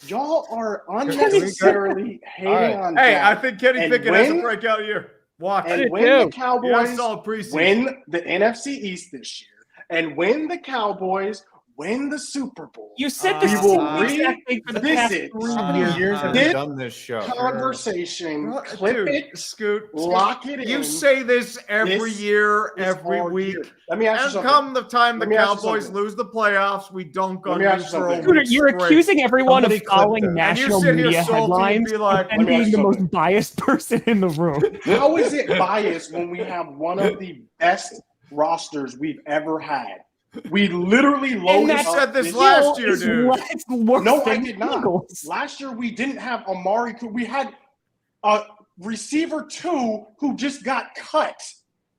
S5: Y'all are unnecessarily hating
S1: right.
S5: on
S3: Hey,
S5: Dak.
S3: I think Kenny
S5: And
S3: Pickett has a
S5: when-
S3: breakout year. Watch.
S5: And
S3: He
S5: when
S2: too.
S5: the Cowboys
S3: has a solid preseason.
S5: win the NFC East this year, and when the Cowboys win the Super Bowl,
S4: You said the
S5: We
S4: same
S5: will
S4: exact thing for the past
S5: revisit
S4: 3
S1: How
S4: years.
S1: many years have
S5: This
S1: we done this show?
S5: conversation,
S3: Bro,
S5: clip
S3: dude,
S5: it,
S3: Scoot.
S5: lock it in.
S3: You say this every
S5: This
S3: year,
S5: is
S3: every
S5: our
S3: week.
S5: year. Let me ask you
S3: And
S5: something.
S3: come the time the
S5: Let me ask you
S3: Cowboys
S5: something.
S3: lose the playoffs, we dunk
S5: Let
S3: on
S5: me
S3: you
S5: ask you
S3: for a
S5: something.
S4: Scooter,
S3: week
S4: you're
S3: straight.
S4: accusing everyone of
S1: Somebody clip
S4: following
S1: that. And
S3: you
S4: national
S3: sit here
S4: media
S3: salty and
S4: headlines
S3: be like,
S4: and
S5: Let me ask
S4: being
S5: you
S4: the most
S5: something.
S4: biased person in the room.
S5: How is it biased when we have one of the best rosters we've ever had? We literally loaded
S4: that
S5: up
S3: said this
S5: this
S3: last
S5: year.
S3: year,
S4: It's
S3: dude.
S4: It's worse
S5: No, I
S4: than
S5: did
S4: the
S5: not.
S4: Eagles.
S5: Last year we didn't have Amari. We had a receiver 2 who just got cut.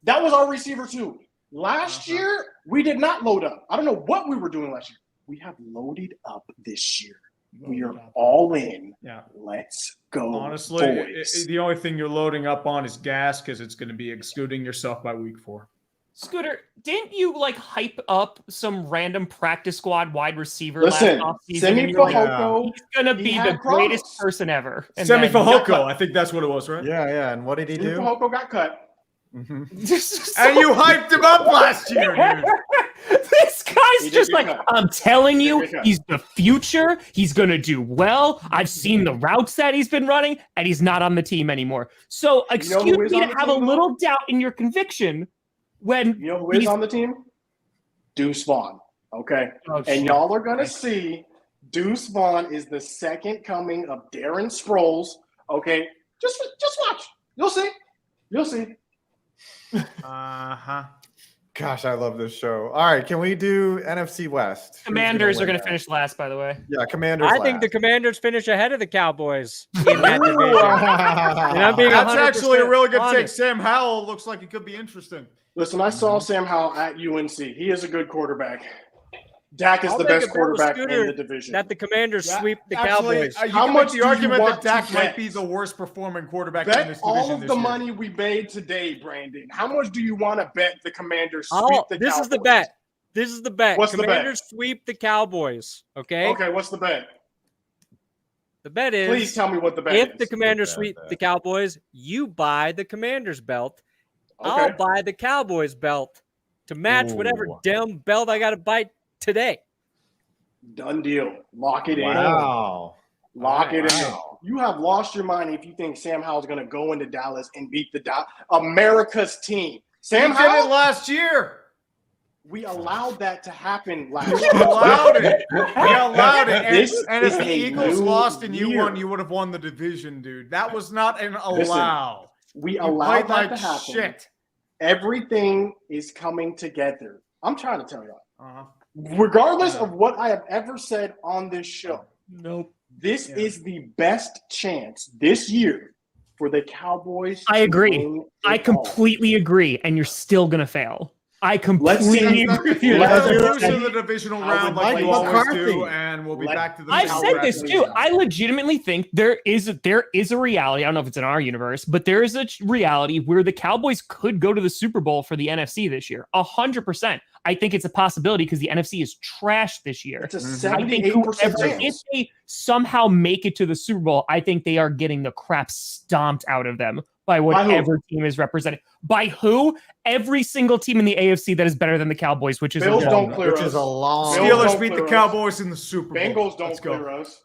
S5: That was our receiver 2. Last year we did not load up. I don't know what we were doing last year. We have loaded up this year. We are all in.
S3: Yeah.
S5: Let's go,
S3: Honestly,
S5: boys.
S3: the only thing you're loading up on is gas because it's going to be excluding yourself by week 4.
S4: Scooter, didn't you like hype up some random practice squad wide receiver
S5: Listen,
S4: last offseason?
S5: Semi
S4: And you're like,
S5: Fehoko.
S4: he's gonna
S5: he
S4: be
S5: had
S4: the greatest
S5: promise.
S4: person ever. And
S3: Semi
S4: then-
S3: Fehoko, I think that's what it was, right?
S1: Yeah, yeah. And what did he
S5: Semi
S1: do?
S5: Fehoko got cut.
S1: Mhm.
S3: And you hyped him up last year, dude.
S4: This
S5: He
S4: guy's
S5: did
S4: just
S5: get
S4: like,
S5: cut.
S4: I'm telling you,
S5: He did get cut.
S4: he's the future. He's going to do well. I've seen the routes that he's been running, and he's not on the team anymore. So,
S5: who
S4: excuse
S5: is
S4: me
S5: on
S4: to
S5: the
S4: have a
S5: team, though?
S4: little doubt in your conviction when
S5: You know who is
S4: he's-
S5: on the team? Deuce Vaughn. Okay.
S4: Oh,
S5: And
S4: shit.
S5: y'all are going to see Deuce Vaughn is the second coming of Darren Sproles. Okay. Just watch. You'll see. You'll see.
S3: Uh-huh.
S1: Gosh, I love this show. All right, can we do NFC West? Who's
S4: Commanders are
S1: win
S4: going to
S1: that?
S4: finish last, by the way.
S1: Yeah, Commanders.
S2: I think the
S1: last.
S2: Commanders finish ahead of the Cowboys in that division. And I'm being
S3: That's
S2: 100%
S3: actually a really good take.
S2: honest.
S3: Sam Howell looks like it could be interesting.
S5: Listen, I saw Sam Howell at UNC. He is a good quarterback. Dak is
S2: I'll
S5: the
S2: make
S5: best
S2: a bet with
S5: quarterback
S2: Scooter
S5: in the division.
S2: that the Commanders sweep the
S3: Actually,
S2: Cowboys.
S3: you
S5: How
S3: can
S5: much
S3: make
S5: do
S3: the
S5: you
S3: argument
S5: want
S3: that Dak
S5: to
S3: might
S5: bet?
S3: be the worst performing quarterback in
S5: Bet
S3: this
S5: all
S3: division
S5: of
S3: this
S5: the
S3: year.
S5: money we made today, Brandon. How much do you want to bet the Commanders sweep the
S2: This
S5: Cowboys?
S2: is the bet. This is the bet.
S5: What's the bet?
S2: Commanders sweep the Cowboys. Okay.
S5: Okay, what's the bet?
S2: The bet is
S5: Please tell me what the bet is.
S2: if the Commanders
S1: bet,
S2: sweep
S1: bet.
S2: the Cowboys, you buy the Commanders belt.
S5: Okay.
S2: I'll buy the Cowboys belt to match whatever
S1: Ooh.
S2: damn belt I got to bite today.
S5: Done deal. Lock it in.
S1: Wow.
S5: Lock it
S1: Wow.
S5: in. You have lost your mind if you think Sam Howell's going to go into Dallas and beat the America's team. Sam
S3: He did it
S5: Howell,
S3: last year.
S5: we allowed that to happen last
S3: We
S5: year.
S3: allowed it. We allowed it.
S5: This
S3: And if
S5: is
S3: the
S5: a
S3: Eagles
S5: new
S3: lost and you
S5: year.
S3: won, you would have won the division, dude. That was not an
S5: Listen,
S3: allow.
S5: We
S3: You
S5: allowed
S3: played
S5: that
S3: like
S5: to happen.
S3: shit.
S5: Everything is coming together. I'm trying to tell y'all.
S3: Uh-huh.
S5: Regardless of what I have ever said on this show,
S2: Nope.
S5: this
S3: Yeah.
S5: is the best chance this year for the Cowboys.
S4: I
S5: to
S4: agree.
S5: win
S4: I
S5: it all.
S4: completely agree, and you're still going to fail. I
S5: Let's
S4: completely
S5: see.
S4: agree.
S5: Let's
S3: Let's
S5: do
S3: lose
S5: it.
S3: in the divisional
S5: I
S3: round
S5: would
S3: like we
S5: like
S3: always
S1: McCarthy.
S3: do, and we'll be
S5: Let-
S3: back to the
S4: I've
S3: Cowboys.
S4: said this too. I legitimately think there is a reality. I don't know if it's in our universe, but there is a reality where the Cowboys could go to the Super Bowl for the NFC this year. 100%. I think it's a possibility because the NFC is trash this year.
S5: It's a
S3: Mhm.
S4: I think
S5: 78%
S4: whoever, if
S5: chance.
S4: they somehow make it to the Super Bowl, I think they are getting the crap stomped out of them by
S5: who?
S4: whatever team is represented. By who? Every single team in the AFC that is better than the Cowboys, which is
S5: Bills
S4: a
S5: don't
S4: long-
S5: clear
S1: Which
S5: us.
S1: is a long.
S5: Bills
S3: Steelers
S5: don't
S3: beat the
S5: clear us.
S3: Cowboys in the Super Bowl.
S5: Bengals don't
S3: Let's go.
S5: clear us.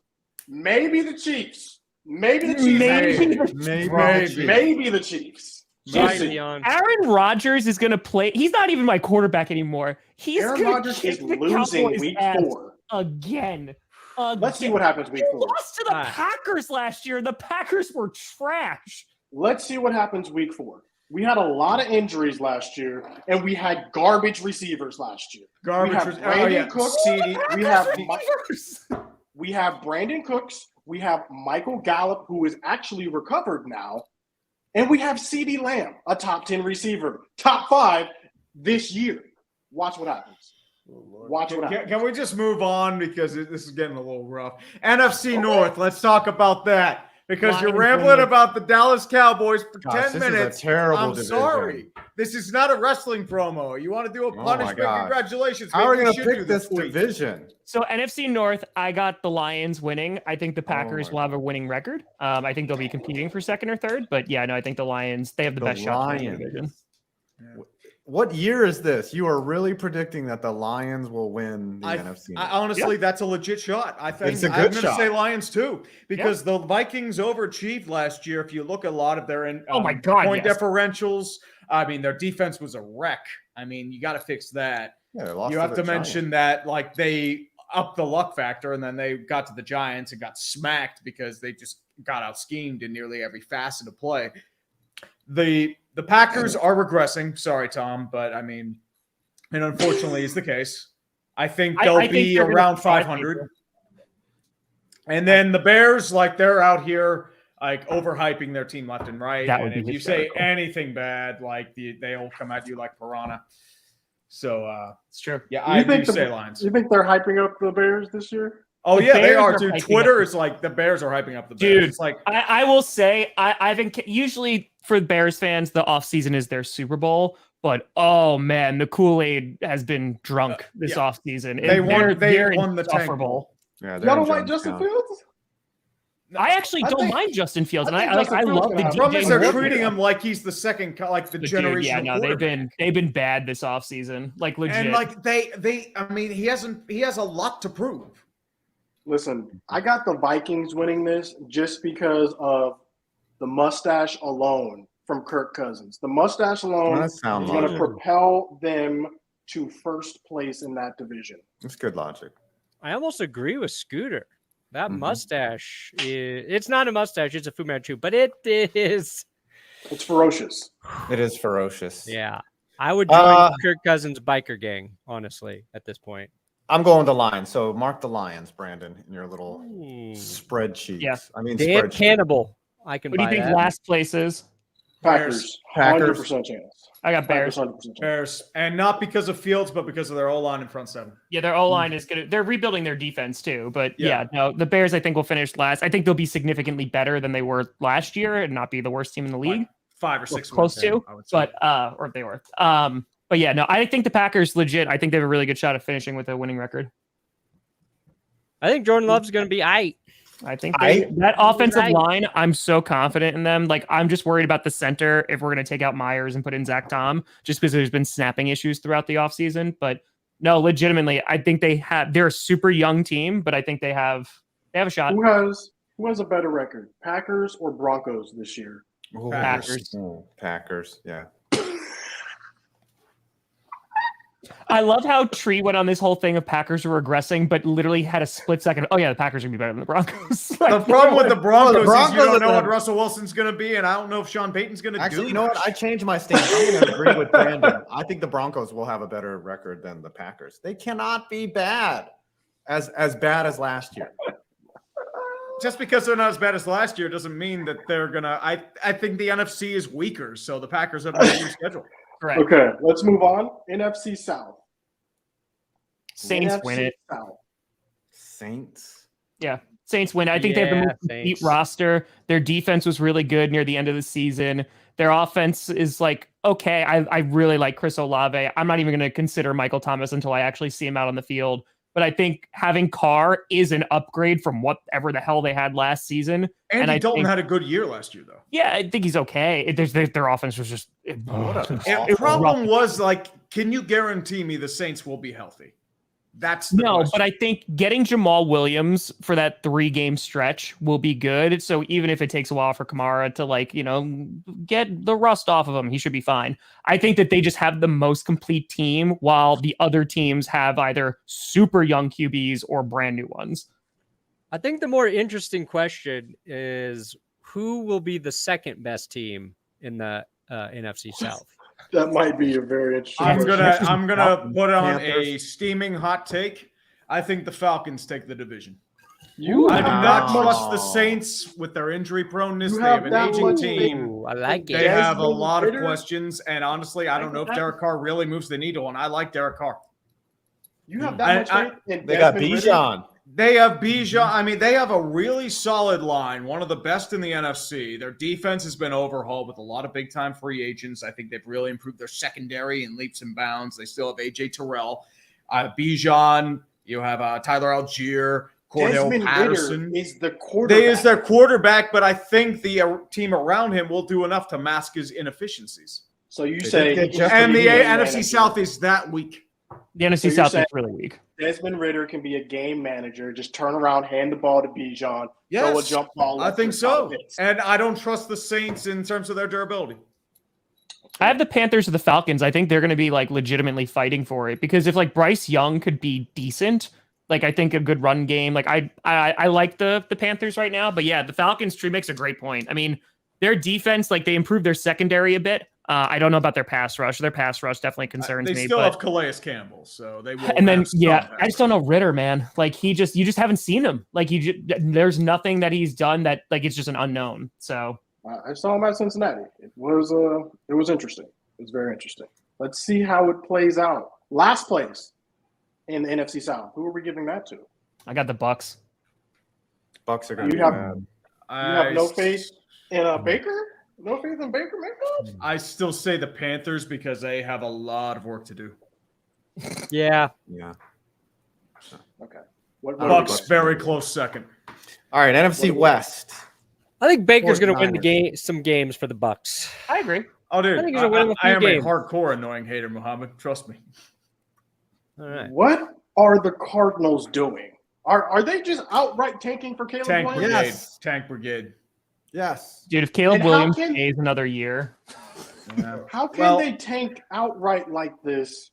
S5: Maybe the Chiefs. Maybe the Chiefs.
S4: Maybe
S5: Maybe the Chiefs.
S2: Might
S5: Listen,
S2: be on.
S4: Aaron Rodgers is going to play. He's not even my quarterback anymore. He's
S5: Aaron
S4: going to
S5: Rodgers
S4: kick
S5: is
S4: the
S5: losing
S4: Cowboys'
S5: week
S4: ass
S5: 4.
S4: again.
S5: Let's see what happens week
S4: He
S5: 4.
S4: lost to the
S2: Ah.
S4: Packers last year. The Packers were trash.
S5: Let's see what happens week 4. We had a lot of injuries last year, and we had garbage receivers last year.
S3: Garbage.
S5: We have
S3: was-
S5: Brandon Cooks.
S3: CD.
S5: We have
S4: Receivers.
S5: We have Brandon Cooks. We have Michael Gallup, who is actually recovered now. And we have CeeDee Lamb, a top 10 receiver, top 5 this year. Watch what happens. Watch what happens.
S3: Can we just move on because this is getting a little rough? NFC North. Let's talk about that because you're
S4: Lions
S3: rambling
S4: win.
S3: about the Dallas Cowboys for
S1: Gosh,
S3: 10
S1: this is a
S3: minutes.
S1: terrible
S3: I'm
S1: division.
S3: sorry. This is not a wrestling promo. You want to do a
S1: my
S3: punishment?
S1: gosh.
S3: Congratulations.
S1: How are we
S3: Maybe
S1: going
S3: should
S1: to
S3: do
S1: pick this
S3: week.
S1: division?
S4: So NFC North, I got the Lions winning. I think the Packers
S1: my
S4: will have a winning record. I think they'll be competing for second or third. But yeah, no, I think the Lions, they have the best shot to win the division.
S1: What year is this? You are really predicting that the Lions will win the NFC?
S3: I honestly, that's a legit shot. I think
S1: It's a
S3: I'm
S1: good
S3: going to
S1: shot.
S3: say Lions too because the Vikings overachieved last year. If you look at a lot of their
S4: Oh my God,
S3: point
S4: yes.
S3: differentials, I mean, their defense was a wreck. I mean, you got to fix that.
S1: Yeah, they lost
S3: You have
S1: the
S3: to mention that like they upped the luck factor and then they got to the Giants and got smacked because they just got out schemed in nearly every facet of play. The Packers are regressing. Sorry, Tom, but I mean, and unfortunately is the case. I think they'll
S4: I think
S3: be
S4: they're gonna
S3: around
S4: try
S3: 500.
S4: people.
S3: And then the Bears, like they're out here like overhyping their team left and right.
S4: That would
S3: And
S4: be
S3: if you say
S4: hysterical.
S3: anything bad, like they'll come at you like piranha. So
S4: It's true.
S3: yeah,
S5: You
S3: I do
S5: think the-
S3: say Lions.
S5: You think they're hyping up the Bears this year?
S3: Oh
S4: The
S3: yeah, they
S4: Bears
S3: are,
S4: are
S3: dude.
S4: hyping
S3: Twitter
S4: up-
S3: is like the Bears are hyping up the Bears.
S4: Dude,
S3: It's like
S4: I will say, I've been usually for Bears fans, the offseason is their Super Bowl. But oh man, the Kool-Aid has been drunk this
S3: yeah.
S4: offseason.
S3: They won
S4: They're
S3: the Tank
S4: insufferable.
S3: Bowl.
S1: Yeah,
S5: Y'all don't like Justin Fields?
S4: I actually
S5: I
S4: don't
S5: think-
S4: mind Justin Fields, and
S5: I think
S4: I
S5: Justin Fields
S4: love
S5: gonna
S4: the
S5: have
S3: The problem is
S4: DJ
S3: they're
S4: Moore
S3: treating
S4: era.
S3: him like he's the second, like the
S4: But
S3: generation.
S4: dude, yeah, no, they've been bad this offseason. Like legit.
S3: and like they. I mean, he has a lot to prove.
S5: Listen, I got the Vikings winning this just because of the mustache alone from Kirk Cousins. The mustache alone
S1: That
S5: is
S1: sounds
S5: going to
S1: logical.
S5: propel them to first place in that division.
S1: It's good logic.
S2: I almost agree with Scooter. That
S1: Mhm.
S2: mustache it's not a mustache, it's a Fu Manchu, but it is.
S5: It's ferocious.
S1: It is ferocious.
S2: Yeah. I would join Kirk Cousins' biker gang, honestly, at this point.
S1: I'm going with the Lions. So mark the Lions, Brandon, in your little spreadsheets.
S4: Yeah.
S1: I mean,
S2: Dan
S1: spreadsheet.
S2: Cannibal. I can
S4: What do you
S2: buy
S4: think
S2: that.
S4: last place is?
S5: Packers.
S1: Packers.
S5: 100% chance.
S4: I got Bears.
S5: 100% chance.
S3: Bears, and not because of Fields, but because of their O-line in front seven.
S4: Yeah, their O-line is good. They're rebuilding their defense too. But
S3: Yeah.
S4: no, the Bears I think will finish last. I think they'll be significantly better than they were last year and not be the worst team in the league.
S3: Like 5 or 6
S4: Close
S3: wins,
S4: to,
S3: I would say.
S4: but or they were. But yeah, no, I think the Packers legit. I think they have a really good shot of finishing with a winning record.
S2: I think Jordan Love's going to be aight.
S4: I think that offensive line, I'm so confident in them. Like, I'm just worried about the center if we're going to take out Myers and put in Zach Tom, just because there's been snapping issues throughout the offseason. But no, legitimately, I think they're a super young team, but I think they have a shot.
S5: Who has a better record, Packers or Broncos this year?
S1: Ooh,
S4: Packers.
S1: Ooh, Packers. Yeah.
S4: I love how Tree went on this whole thing of Packers were regressing, but literally had a split second. Oh yeah, the Packers are gonna be better than the Broncos.
S3: The problem with the Broncos, is you don't know
S1: are
S3: what
S1: the-
S3: Russell Wilson's going to be, and I don't know if Sean Payton's going to do.
S1: Actually, you know what? I changed my stance. I'm going to agree with Brandon. I think the Broncos will have a better record than the Packers. They cannot be bad, as bad as last year.
S3: Just because they're not as bad as last year doesn't mean that they're going to. I think the NFC is weaker, so the Packers have a better schedule.
S4: Correct.
S5: Okay, let's move on. NFC South.
S4: Saints
S5: NFC
S4: win it.
S5: South.
S1: Saints.
S4: Yeah. Saints win. I think they have the
S2: Yeah,
S4: most complete
S2: Saints.
S4: roster. Their defense was really good near the end of the season. Their offense is like, okay, I really like Chris Olave. I'm not even going to consider Michael Thomas until I actually see him out on the field. But I think having Carr is an upgrade from whatever the hell they had last season.
S3: Andy Dalton
S4: think,
S3: had a good year last year, though.
S4: yeah, I think he's okay. Their offense was just.
S3: The problem was, like, can you guarantee me the Saints will be healthy? That's the question.
S4: But I think getting Jamal Williams for that 3-game stretch will be good. So even if it takes a while for Kamara to get the rust off of him, he should be fine. I think that they just have the most complete team while the other teams have either super young QBs or brand new ones.
S2: I think the more interesting question is who will be the second best team in the NFC South?
S5: That might be a very interesting
S3: I'm
S5: question.
S3: gonna put on a
S1: Panthers.
S3: steaming hot take. I think the Falcons take the division.
S5: You
S3: I do
S5: have
S3: not
S5: that much-
S3: trust the Saints with their injury proneness.
S5: You
S3: They have
S5: have
S3: an
S5: that
S3: aging
S5: much
S3: team.
S2: Ooh, I like
S3: They
S2: it.
S3: have a
S5: Desmond
S3: lot of
S5: Ridder?
S3: questions, and honestly, I don't know if Derek Carr really moves the needle, and I like Derek Carr.
S5: You have that much faith in
S1: They got
S5: Desmond Ridder?
S1: Bijan.
S3: They have Bijan. I mean, they have a really solid line, one of the best in the NFC. Their defense has been overhauled with a lot of big-time free agents. I think they've really improved their secondary in leaps and bounds. They still have A.J. Terrell. Bijan, you have Tyler Algier, Cordell
S5: Desmond
S3: Patterson.
S5: Ridder is the quarterback.
S3: They is their quarterback, but I think the team around him will do enough to mask his inefficiencies.
S5: So you
S1: They
S5: say
S1: did get
S5: he
S1: Jeff
S5: can
S3: And
S5: be
S3: the
S5: a
S3: NFC
S5: manager.
S3: South is that weak.
S4: The NFC
S5: So you're
S4: South is
S5: saying-
S4: really weak.
S5: Desmond Ridder can be a game manager. Just turn around, hand the ball to Bijan, throw a
S3: Yes,
S5: jump ball.
S3: I
S5: up
S3: think
S5: for
S3: so.
S5: five hits.
S3: And I don't trust the Saints in terms of their durability.
S4: I have the Panthers or the Falcons. I think they're going to be legitimately fighting for it because if Bryce Young could be decent, I think a good run game. I like the Panthers right now, but yeah, the Falcons. Tree makes a great point. I mean, their defense, they improved their secondary a bit. I don't know about their pass rush. Their pass rush definitely concerns
S3: They
S4: me.
S3: still
S4: but,
S3: have Calais Campbell, so they will.
S4: and then
S3: have some
S4: yeah, I
S3: pass
S4: just don't know Ritter, man. You just haven't seen him. There's nothing that he's done that it's just an unknown. So
S5: I saw him at Cincinnati. It was interesting. It was very interesting. Let's see how it plays out. Last place in the NFC South. Who are we giving that to?
S4: I got the Bucks.
S1: Bucks are going
S5: You
S1: to be
S5: have-
S1: bad.
S5: You have no faith in Baker? No faith in Baker Mayfield?
S3: I still say the Panthers because they have a lot of work to do.
S2: Yeah.
S1: Yeah.
S5: Okay. What
S3: Bucks very close second.
S1: All right, NFC West.
S2: I think Baker's going to win
S1: 49ers.
S2: some games for the Bucks.
S4: I agree.
S3: Oh, dude,
S2: I think he's gonna win a
S3: I
S2: few
S3: am
S2: games.
S3: a hardcore annoying hater, Muhammad. Trust me.
S2: All right.
S5: What are the Cardinals doing? Are they just outright tanking for Caleb
S3: Tank
S5: Williams?
S3: Brigade.
S1: Yes.
S3: Tank Brigade.
S1: Yes.
S4: Dude, if Caleb
S5: And how
S4: Williams
S5: can-
S4: stays another year,
S5: How can
S3: Well-
S5: they tank outright like this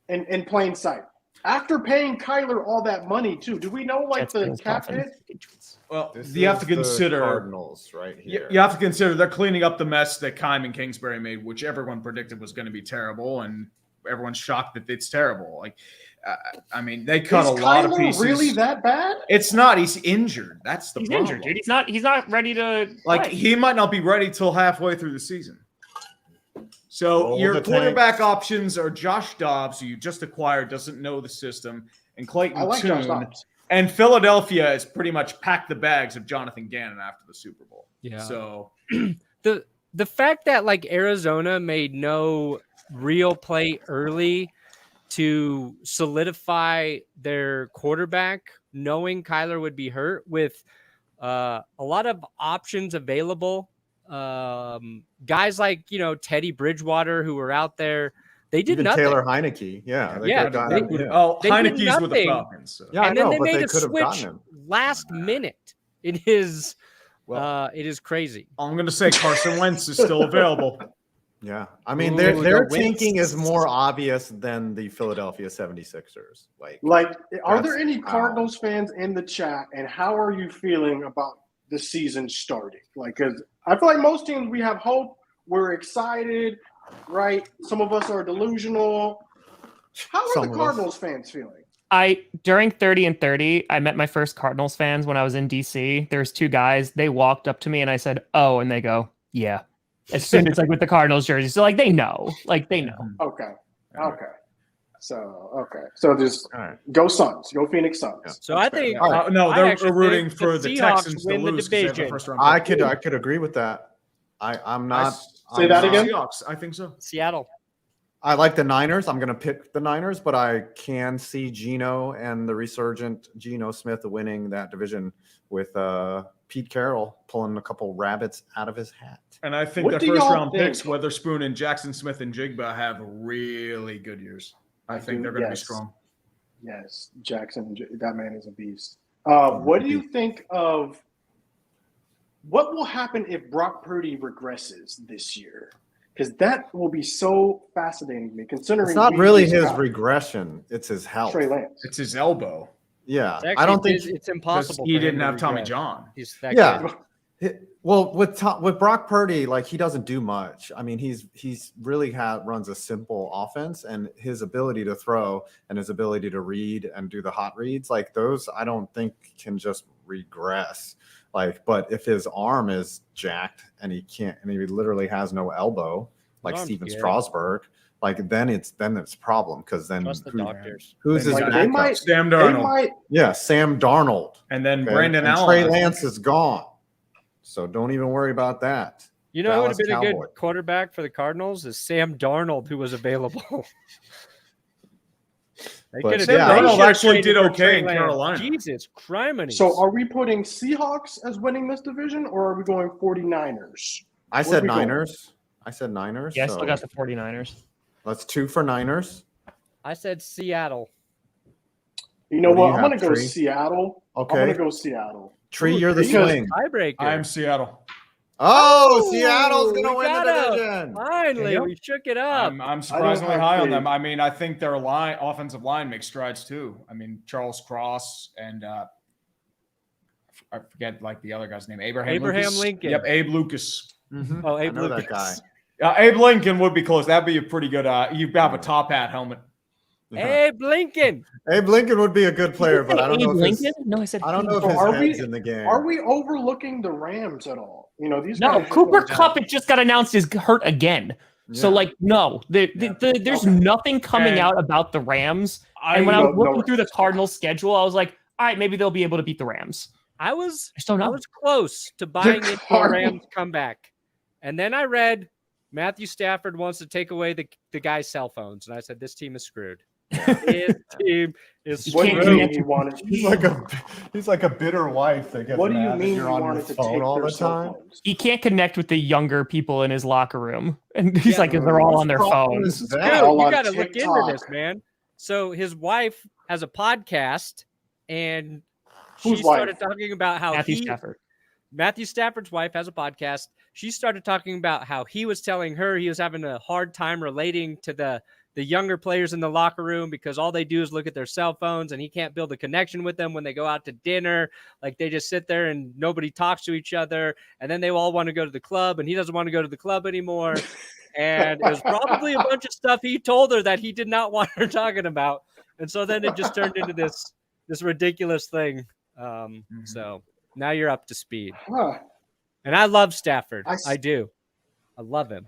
S5: in plain sight? After paying Kyler all that money, too. Do we know,
S4: Jets,
S5: the
S4: Bills,
S5: cap
S4: Dolphins,
S5: hit?
S4: Patriots.
S3: Well,
S1: This
S3: you have
S1: is
S3: to
S1: the
S3: consider
S1: Cardinals right
S3: You,
S1: here.
S3: you have to consider they're cleaning up the mess that Keim and Kingsbury made, which everyone predicted was going to be terrible, and everyone's shocked that it's terrible. Like, I mean, they cut a lot of
S5: Kyler
S3: pieces.
S5: really that bad?
S3: It's not. He's injured. That's the
S4: He's
S3: problem.
S4: injured, dude. He's not ready to play.
S3: He might not be ready till halfway through the season. So
S1: Roll
S3: your
S1: the
S3: quarterback
S1: tank.
S3: options are Josh Dobbs, who you just acquired, doesn't know the system, and Clayton
S5: I like Josh
S3: Tune.
S5: Dobbs.
S3: And Philadelphia has pretty much packed the bags of Jonathan Gannon after the Super Bowl.
S2: Yeah.
S3: So
S2: the fact that like Arizona made no real play early to solidify their quarterback, knowing Kyler would be hurt with a lot of options available. Guys like, Teddy Bridgewater who were out there, they did
S1: Even
S2: nothing.
S1: Taylor Heineke. Yeah. They
S2: Yeah,
S1: could have gotten him. Yeah.
S3: Oh,
S2: They did
S3: Heineke's with the
S2: nothing.
S3: Falcons. So.
S1: Yeah, I
S2: And
S1: know,
S2: then they
S1: but
S2: made
S1: they
S2: a
S1: could have gotten
S2: switch
S1: him.
S2: last minute. It is crazy.
S3: I'm going to say Carson Wentz is still available.
S1: Yeah. I mean,
S2: Ooh,
S1: their
S2: no
S1: tanking
S2: wins.
S1: is more obvious than the Philadelphia 76ers.
S5: Like, are there
S1: That's
S5: any
S1: how-
S5: Cardinals fans in the chat, and how are you feeling about the season starting? Like, because I feel like most teams, we have hope, we're excited, right? Some of us are delusional. How are
S1: Some
S5: the
S1: of us.
S5: Cardinals fans feeling?
S4: During 30 and 30, I met my first Cardinals fans when I was in DC. There's two guys. They walked up to me and I said, "Oh," and they go, "Yeah." As soon as with the Cardinals jersey. So they know. They know.
S5: Okay. So just
S1: All right.
S5: go Suns. Go Phoenix Suns.
S1: Yeah.
S2: So I think
S3: No,
S2: I
S3: they're
S2: actually
S3: rooting
S2: think
S3: for
S2: the
S3: the
S2: Seahawks
S3: Texans to
S2: win the
S3: lose because they have the
S2: division.
S3: first round.
S1: I
S3: pick.
S1: could agree with that. I'm not.
S5: Say
S1: I'm
S5: that
S1: not-
S5: again?
S3: Seahawks, I think so.
S2: Seattle.
S1: I like the Niners. I'm going to pick the Niners, but I can see Geno and the resurgent Geno Smith winning that division with Pete Carroll pulling a couple rabbits out of his hat.
S3: And I think
S5: What
S3: their
S5: do
S3: first
S5: y'all
S3: round
S5: think?
S3: picks, Witherspoon and Jackson Smith and Jigba, have really good years. I think they're going to be
S5: yes.
S3: strong.
S5: Yes, Jackson. That man is a beast. What do you think of what will happen if Brock Purdy regresses this year? Because that will be so fascinating to me. Considering
S1: It's not
S5: we
S1: really
S5: just
S1: his
S5: got
S1: regression; it's his health.
S5: Trey Lance.
S3: It's his elbow.
S1: Yeah,
S2: It's
S1: I don't think.
S2: it's
S3: Because
S2: impossible.
S3: he
S2: for him
S3: didn't
S2: to
S3: have Tommy
S2: regress.
S3: John.
S2: He's that
S1: Yeah.
S2: good.
S1: Well, with Brock Purdy, he doesn't do much. I mean, he's really runs a simple offense, and his ability to throw and his ability to read and do the hot reads, those, I don't think can just regress. But if his arm is jacked and he can't, and he literally has no elbow, like
S2: Arm's
S1: Steven
S2: scary.
S1: Strasburg, then it's a problem because then
S2: Trust the doctors.
S1: who's his
S3: Then
S5: Like,
S1: backup?
S5: they might.
S3: Sam
S5: They
S3: Darnold.
S5: might.
S1: Yeah, Sam Darnold.
S3: And then
S1: Okay?
S3: Brandon
S1: and
S3: Allen.
S1: Trey
S3: I think.
S1: Lance is gone, so don't even worry about that.
S2: You know who would have
S1: Dallas
S2: been a
S1: Cowboy.
S2: good quarterback for the Cardinals is Sam Darnold, who was available. They
S1: But
S2: could have
S1: Sam
S2: done- they
S1: Darnold
S2: should've
S3: actually
S2: traded
S3: did
S2: for
S3: okay
S2: Trey
S3: in
S2: Lance.
S3: Carolina.
S2: Jesus Christ.
S5: So are we putting Seahawks as winning this division, or are we going 49ers?
S1: I
S5: Where
S1: said
S5: we going?
S1: Niners. I said Niners.
S4: Yeah, I
S1: so
S4: still got the 49ers.
S1: that's 2 for Niners.
S2: I said Seattle.
S5: You know
S1: What do
S5: what?
S1: you
S5: I'm going
S1: have,
S5: to go
S1: Tree?
S5: Seattle.
S1: Okay.
S5: I'm going to go Seattle.
S1: Tree, you're the
S5: because-
S1: swing.
S2: Tiebreaker.
S3: I am Seattle.
S1: Oh, Seattle's
S2: we
S1: gonna win the
S2: got
S1: division.
S2: Finally,
S4: Yep.
S2: we shook it up.
S3: I'm surprisingly
S5: have
S3: high on
S5: faith.
S3: them. I mean, I think their offensive line makes strides too. I mean, Charles Cross and I forget the other guy's name. Abraham Lucas.
S2: Lincoln.
S3: Yep, Abe Lucas.
S1: Mhm.
S2: Oh,
S1: I
S2: Abe
S1: know that
S2: Lucas.
S1: guy.
S3: Abe Lincoln would be close. That'd be a pretty good. You have a top hat helmet.
S1: Yeah.
S2: Abe Lincoln.
S1: Abe Lincoln would be a good player, but I don't know if
S4: Lincoln?
S1: his,
S4: No, I said
S1: I don't know if
S5: So
S1: his
S5: are we-
S1: head's in the game.
S5: Are we overlooking the Rams at all? These
S4: No,
S5: guys just
S4: Cooper
S5: went down.
S4: Kupp, it just got announced, is hurt again. So,
S1: Yeah.
S4: no, there's
S5: Okay.
S4: nothing coming
S3: And
S4: out about the Rams. And when I was
S5: No
S4: looking through the
S5: Rams.
S4: Cardinals schedule, I was like, all right, maybe they'll be able to beat the Rams.
S2: I was
S4: I just don't
S2: I
S4: know.
S2: was close to buying into a
S5: Cardinals.
S2: Rams comeback. And then I read Matthew Stafford wants to take away the guy's cell phones. And I said, this team is screwed. His team is
S5: What do you
S2: screwed.
S5: mean he wanted?
S1: He's like a bitter wife that gets
S5: What do you
S1: mad that
S5: mean he
S1: you're on your
S5: wanted to
S1: phone
S5: take
S1: all
S5: their
S1: the
S5: cell
S1: time.
S5: phones?
S4: He can't connect with the younger people in his locker room. And he's
S2: Yeah,
S4: like, they're all on their
S1: problem
S4: phones.
S1: is
S2: Dude,
S1: that?
S5: All
S2: you
S5: on
S2: got to look into
S5: TikTok.
S2: this, man. So his wife has a podcast, and she
S5: Whose
S2: started
S5: wife?
S2: talking about how
S4: Matthew Stafford.
S2: Matthew Stafford's wife has a podcast. She started talking about how he was telling her he was having a hard time relating to the the younger players in the locker room because all they do is look at their cell phones and he can't build a connection with them when they go out to dinner. Like they just sit there and nobody talks to each other. And then they all want to go to the club and he doesn't want to go to the club anymore. And it was probably a bunch of stuff he told her that he did not want her talking about. And so then it just turned into this ridiculous thing. So now you're up to speed. And I love Stafford. I do. I love him.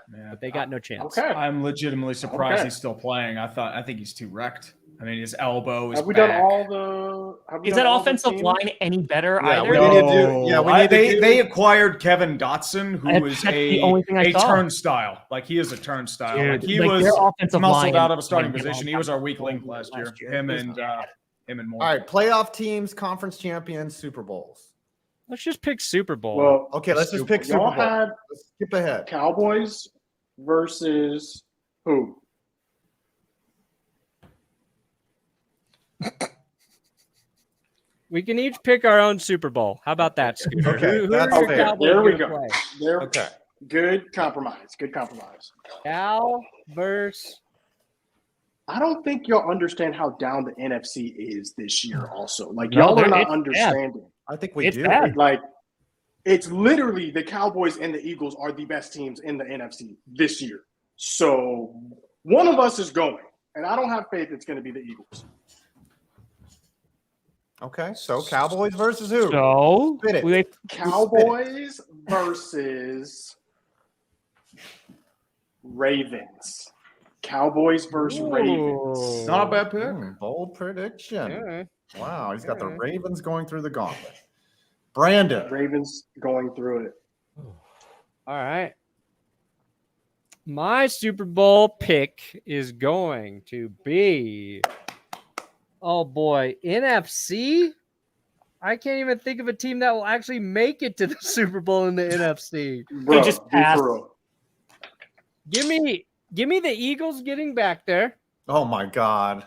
S3: Yeah.
S2: But they got no chance.
S5: Okay.
S3: I'm legitimately surprised he's still playing. I think he's too wrecked. I mean, his elbow is
S5: Have we
S3: back.
S5: done all the?
S4: Is that offensive line any better either?
S1: we need to do.
S3: They acquired Kevin Dotson, who is
S4: the only thing I saw.
S3: turnstile. Like he is a turnstile.
S4: Dude,
S3: like he
S4: like,
S3: was
S4: their offensive
S3: muscled
S4: line
S3: out of a starting
S4: might be
S3: position.
S4: long
S3: He was our
S4: time
S3: weak link last year. Him and more.
S1: All right, playoff teams, conference champions, Super Bowls.
S2: Let's just pick Super Bowl.
S5: Well,
S1: Okay, let's just pick Super
S5: y'all
S1: Bowl.
S5: had
S1: Let's skip ahead.
S5: Cowboys versus who?
S2: We can each pick our own Super Bowl. How about that, Scooter?
S1: Okay,
S2: who
S1: that's
S2: are your
S1: fair.
S2: Cowboys
S5: There we
S2: gonna
S5: go.
S2: play?
S5: There.
S1: Okay.
S5: Good compromise. Good compromise.
S2: Cal versus.
S5: I don't think y'all understand how down the NFC is this year. Also, like
S4: No,
S5: y'all are
S4: it's
S5: not
S4: bad.
S5: understanding.
S1: I think we
S4: It's
S1: do.
S4: bad.
S5: Like, it's literally the Cowboys and the Eagles are the best teams in the NFC this year. So one of us is going, and I don't have faith it's going to be the Eagles.
S1: Okay, so Cowboys versus who?
S4: So
S1: Spit it.
S4: we
S5: Cowboys versus Ravens. Cowboys versus Ravens.
S3: Not a bad pick.
S1: Bold prediction.
S2: Yeah.
S1: Wow, he's got the Ravens going through the gauntlet. Brandon.
S5: Ravens going through it.
S2: All right. My Super Bowl pick is going to be, oh boy, NFC? I can't even think of a team that will actually make it to the Super Bowl in the NFC.
S5: Bro,
S4: just
S5: be
S4: passed.
S5: for real.
S2: Give me the Eagles getting back there,
S1: Oh my God.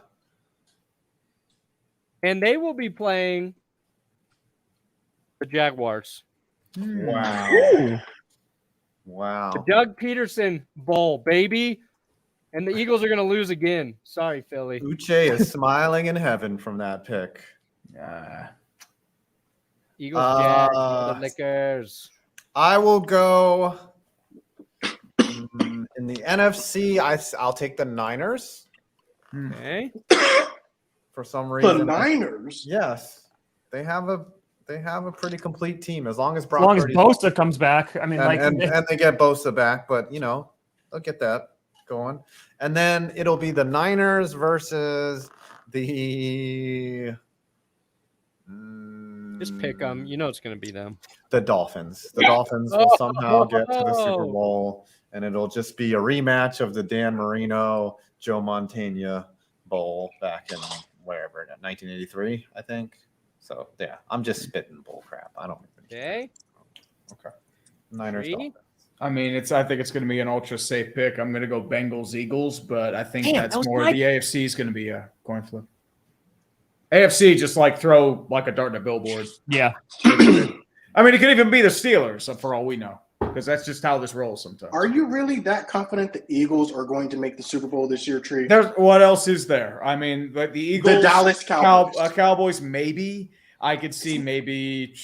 S2: and they will be playing the Jaguars.
S1: Wow. Wow.
S2: The Doug Peterson Bowl, baby. And the Eagles are going to lose again. Sorry, Philly.
S1: Uche is smiling in heaven from that pick.
S2: Eagles, Jags, the Lickers.
S1: I will go in the NFC. I'll take the Niners
S2: Okay.
S1: for some
S5: The
S1: reason.
S5: Niners.
S1: Yes, they have a pretty complete team as long as
S4: as
S1: Brock
S4: long as
S1: Purdy-
S4: Bosa comes back. I mean,
S1: and they get Bosa back, but they'll get that going. And then it'll be the Niners versus the
S2: Just pick them. You know it's going to be them.
S1: the Dolphins. The Dolphins will somehow get to the Super Bowl, and it'll just be a rematch of the Dan Marino, Joe Montana Bowl back in wherever, 1983, I think. So, yeah, I'm just spitting bull crap. I don't even
S2: Okay.
S1: Okay. Niners.
S2: Three.
S1: Dolphins.
S3: I mean, I think it's going to be an ultra safe pick. I'm going to go Bengals Eagles, but I think
S4: Damn,
S3: that's
S4: that was
S3: more
S4: my-
S3: the AFC is going to be a coin flip. AFC just like throw like a dart in a billboard.
S4: yeah.
S3: I mean, it could even be the Steelers for all we know, because that's just how this rolls sometimes.
S5: Are you really that confident the Eagles are going to make the Super Bowl this year, Tree?
S3: What else is there? I mean, like the Eagles,
S5: The Dallas Cowboys.
S3: Cowboys, maybe. I could see maybe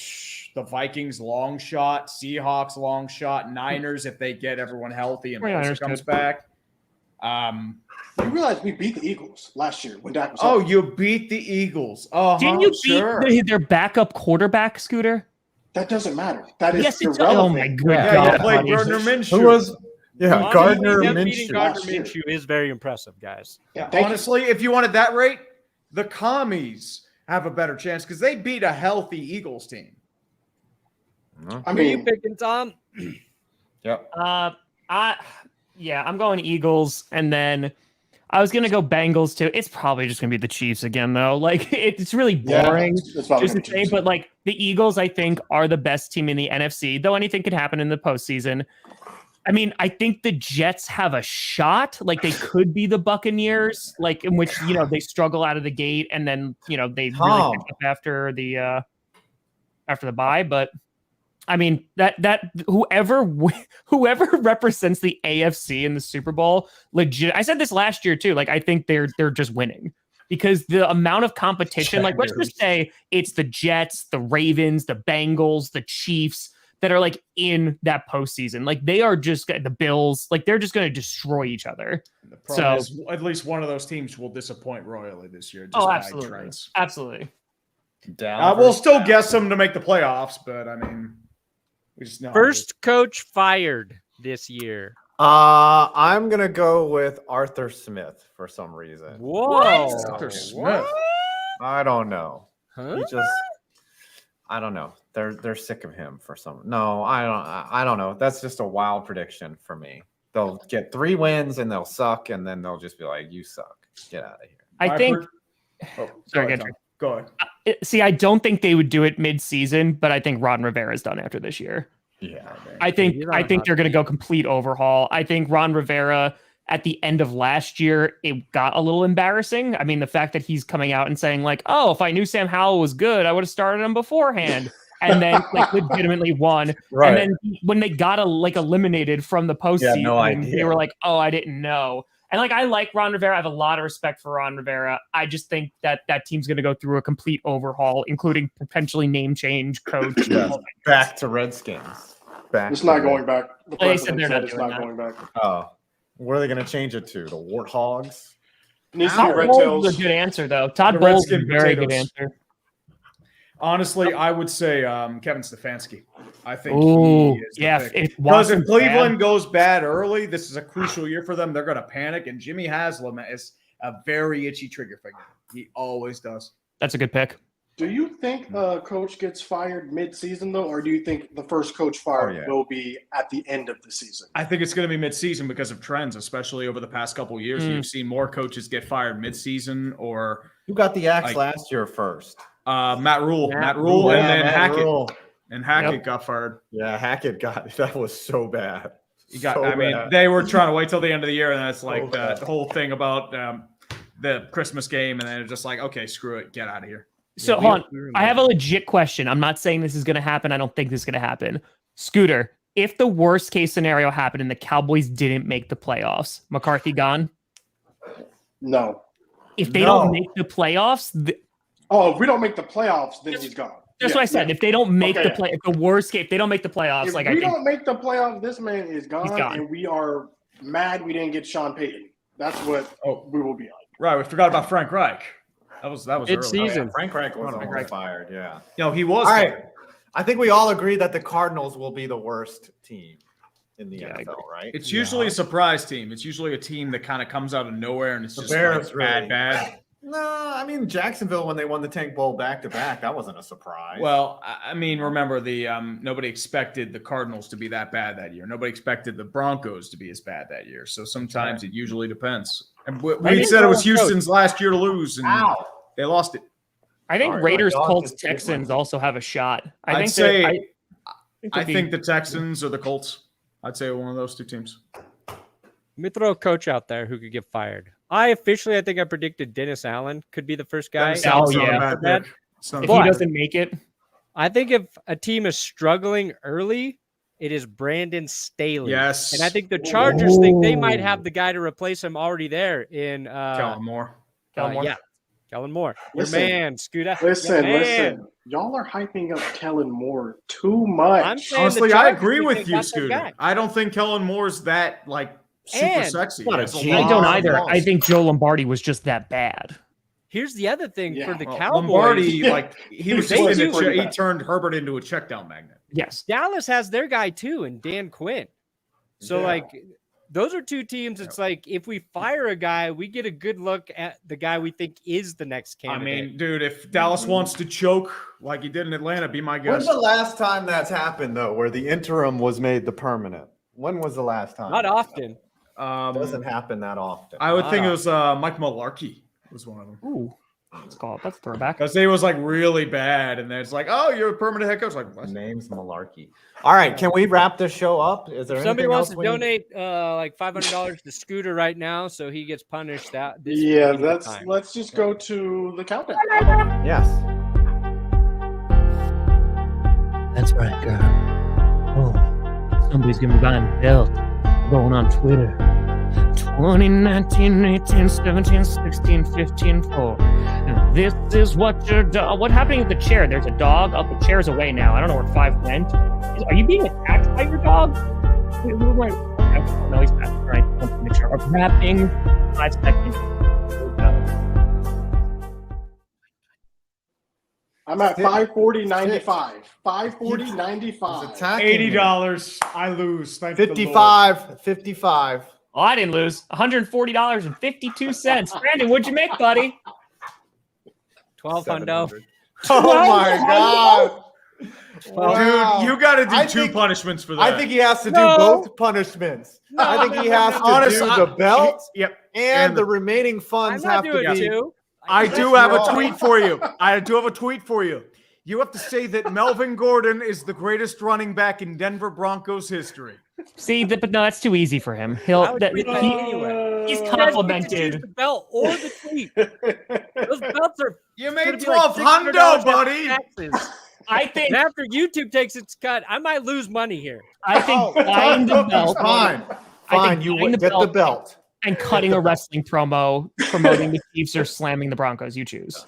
S3: the Vikings long shot, Seahawks long shot, Niners if they get everyone healthy and Bosa comes back.
S5: You realize we beat the Eagles last year when Dak was
S3: Oh,
S5: healthy.
S3: you beat the Eagles. Oh,
S4: Didn't you
S3: sure.
S4: beat their backup quarterback, Scooter?
S5: That doesn't matter. That is
S4: Yes, it's.
S5: irrelevant.
S4: Oh my good
S3: Yeah,
S4: God!
S3: you played
S4: buddy.
S3: Gardner Minshew.
S1: Who was? Yeah,
S2: Honestly,
S1: Gardner
S2: them beating
S1: Minshew.
S2: Gardner
S5: Last year.
S2: Minshew is very impressive, guys.
S5: Yeah, thank you.
S3: Honestly, if you wanted that rate, the Commies have a better chance because they beat a healthy Eagles team.
S5: I
S2: Who are you
S5: mean,
S2: picking, Tom?
S1: Yep.
S4: I'm going Eagles, and then I was gonna go Bengals too. It's probably just gonna be the Chiefs again, though. Like it's really boring.
S5: that's probably
S4: Just to
S5: gonna
S4: say,
S5: change.
S4: but like the Eagles, I think, are the best team in the NFC, though anything could happen in the postseason. I mean, I think the Jets have a shot. Like they could be the Buccaneers, like in which they struggle out of the gate and then they really
S1: Tom.
S4: pick up after the bye. But I mean, that whoever represents the AFC in the Super Bowl, legit. I said this last year too. Like, I think they're just winning because the amount of competition. Like, let's just say it's the Jets, the Ravens, the Bengals, the Chiefs that are like in that postseason. Like, they are just the Bills. Like, they're just going to destroy each other.
S3: The problem is at least one of those teams will disappoint royally this year. Just
S4: absolutely, absolutely.
S3: We'll still guess them to make the playoffs, but I mean. We just know
S2: First coach fired this year.
S1: I'm gonna go with Arthur Smith for some reason.
S2: Whoa,
S3: Arthur Smith.
S1: I don't know.
S2: Huh?
S1: I don't know. They're sick of him for some. No, I don't know. That's just a wild prediction for me. They'll get 3 wins and they'll suck, and then they'll just be like, "You suck. Get out of here."
S4: I think. Sorry,
S3: go ahead.
S4: See, I don't think they would do it mid-season, but I think Ron Rivera's done after this year.
S1: Yeah,
S4: I think they're going to go complete overhaul. I think Ron Rivera at the end of last year, it got a little embarrassing. I mean, the fact that he's coming out and saying like, "Oh, if I knew Sam Howell was good, I would have started him beforehand," and then like legitimately won. Right. And then when they got eliminated from the postseason, they were like, "Oh, I didn't know." And like, I like Ron Rivera. I have a lot of respect for Ron Rivera. I just think that team's going to go through a complete overhaul, including potentially name change, coach.
S1: Back to Redskins.
S5: It's not going back. The
S4: they said they're not
S5: it's
S4: doing
S5: not
S4: that.
S5: going back.
S1: Oh, what are they going to change it to? The Warthogs?
S5: Todd Bowles
S4: is a good answer, though. Todd Bowles is a very good answer.
S3: Honestly, I would say Kevin Stefanski. I think
S4: he
S3: is
S4: because
S3: if Cleveland goes bad early, this is a crucial year for them. They're going to panic, and Jimmy Haslam is a very itchy trigger finger. He always does.
S4: That's a good pick.
S5: Do you think a coach gets fired mid-season, though, or do you think the first coach fired will be at the end of the season?
S3: I think it's going to be mid-season because of trends, especially over the past couple of years. You've seen more coaches get fired mid-season or –
S1: Who got the axe last year first?
S3: Matt Rule, and then Hackett.
S1: Rule.
S3: And Hackett got fired.
S1: Yeah, Hackett that was so bad.
S3: They were trying to wait till the end of the year, and that's like the whole thing about the Christmas game, and then it's just like, okay, screw it, get out of here.
S4: So, hold on. I have a legit question. I'm not saying this is going to happen. I don't think this is going to happen. Scooter, if the worst case scenario happened and the Cowboys didn't make the playoffs, McCarthy gone?
S5: No.
S4: If they don't make the playoffs,
S5: if we don't make the playoffs, then he's gone.
S4: That's what I said. If they don't make if the worst case, if they don't make the playoffs,
S5: if we don't make the playoffs, this man is gone, and we are mad we didn't get Sean Payton. That's what we will be like.
S3: Right, we forgot about Frank Reich. That was
S2: mid-season.
S1: Frank Reich was fired. Yeah.
S3: No, he was.
S1: All right. I think we all agree that the Cardinals will be the worst team in the NFL, right?
S3: It's usually a surprise team. It's usually a team that kind of comes out of nowhere and it's just
S1: Bears,
S3: bad.
S1: No, I mean Jacksonville when they won the Tank Bowl back-to-back, that wasn't a surprise.
S3: Well, I mean, remember nobody expected the Cardinals to be that bad that year. Nobody expected the Broncos to be as bad that year. So sometimes it usually depends. And we said it was Houston's last year to lose, and they lost it.
S4: I think Raiders, Colts, Texans also have a shot. I think
S3: the Texans or the Colts. I'd say one of those two teams.
S2: Let me throw a coach out there who could get fired. I think I predicted Dennis Allen could be the first guy.
S4: If he doesn't make it.
S2: I think if a team is struggling early, it is Brandon Staley.
S3: Yes.
S2: And I think the Chargers think they might have the guy to replace him already there in
S3: Kellen Moore.
S2: Kellen Moore.
S5: Listen,
S2: your man, Scooter.
S5: Listen. Y'all are hyping up Kellen Moore too much.
S3: Honestly, I agree with you, Scooter. I don't think Kellen Moore's that super sexy.
S4: I don't either. I think Joe Lombardi was just that bad.
S2: Here's the other thing for the Cowboys.
S3: Lombardi, he was he turned Herbert into a checkdown magnet.
S4: Yes.
S2: Dallas has their guy too, and Dan Quinn. So those are two teams. It's like if we fire a guy, we get a good look at the guy we think is the next candidate.
S3: I mean, dude, if Dallas wants to choke like he did in Atlanta, be my guest.
S1: When's the last time that's happened though, where the interim was made the permanent? When was the last time?
S2: Not often.
S1: Doesn't happen that often.
S3: I would think it was Mike Mularkey was one of them.
S4: Ooh, that's a throwback.
S3: Because they was really bad, and then it's like, oh, you're a permanent head coach. Like, what?
S1: Name's Mularkey. All right, can we wrap this show up? Is there
S2: somebody wants to
S1: else
S2: donate $500 to Scooter right now, so he gets punished.
S5: Let's just go to the countdown.
S1: Yes.
S4: That's right, girl. Oh, somebody's gonna be buying the belt. Going on Twitter. 2019, 18, 17, 16, 15, 4. Now, this is what your dog. What happening with the chair? There's a dog. Oh, the chair's away now. I don't know where 5 went. Are you being attacked by your dog? Wait, wait. No, he's not. All right, let's make sure. Wrapping 5 seconds.
S5: I'm at 540.95. 540.95.
S3: $80. I lose. Thank the Lord.
S1: 55.
S4: Oh, I didn't lose. $140.52. Brandon, what'd you make, buddy?
S2: 12 hundo.
S1: Oh my God.
S3: Dude, you got to do
S1: I
S3: 2
S1: think-
S3: punishments for that.
S1: I think he has to do both punishments. I think he has to
S3: Honestly,
S1: do the belt
S3: Yep.
S1: and the remaining
S2: I'm
S1: funds
S2: not
S1: have to
S2: doing
S1: be.
S2: 2.
S3: I do have a tweet for you. You have to say that Melvin Gordon is the greatest running back in Denver Broncos history.
S4: See, but no, that's too easy for him.
S2: I would tweet that
S4: He-
S2: anyway.
S4: he's
S2: You guys get to choose
S4: complimented.
S2: the belt or the tweet. Those belts are
S3: You
S2: gonna
S3: made
S2: be like
S3: 12
S2: $600
S3: hundo,
S2: after
S3: buddy.
S2: taxes.
S4: I think
S2: And after YouTube takes its cut, I might lose money here.
S4: buying the belt
S1: Fine.
S4: I think
S1: You
S4: buying the
S1: get the
S4: belt-
S1: belt.
S4: and cutting a wrestling promo promoting the Chiefs or slamming the Broncos, you choose.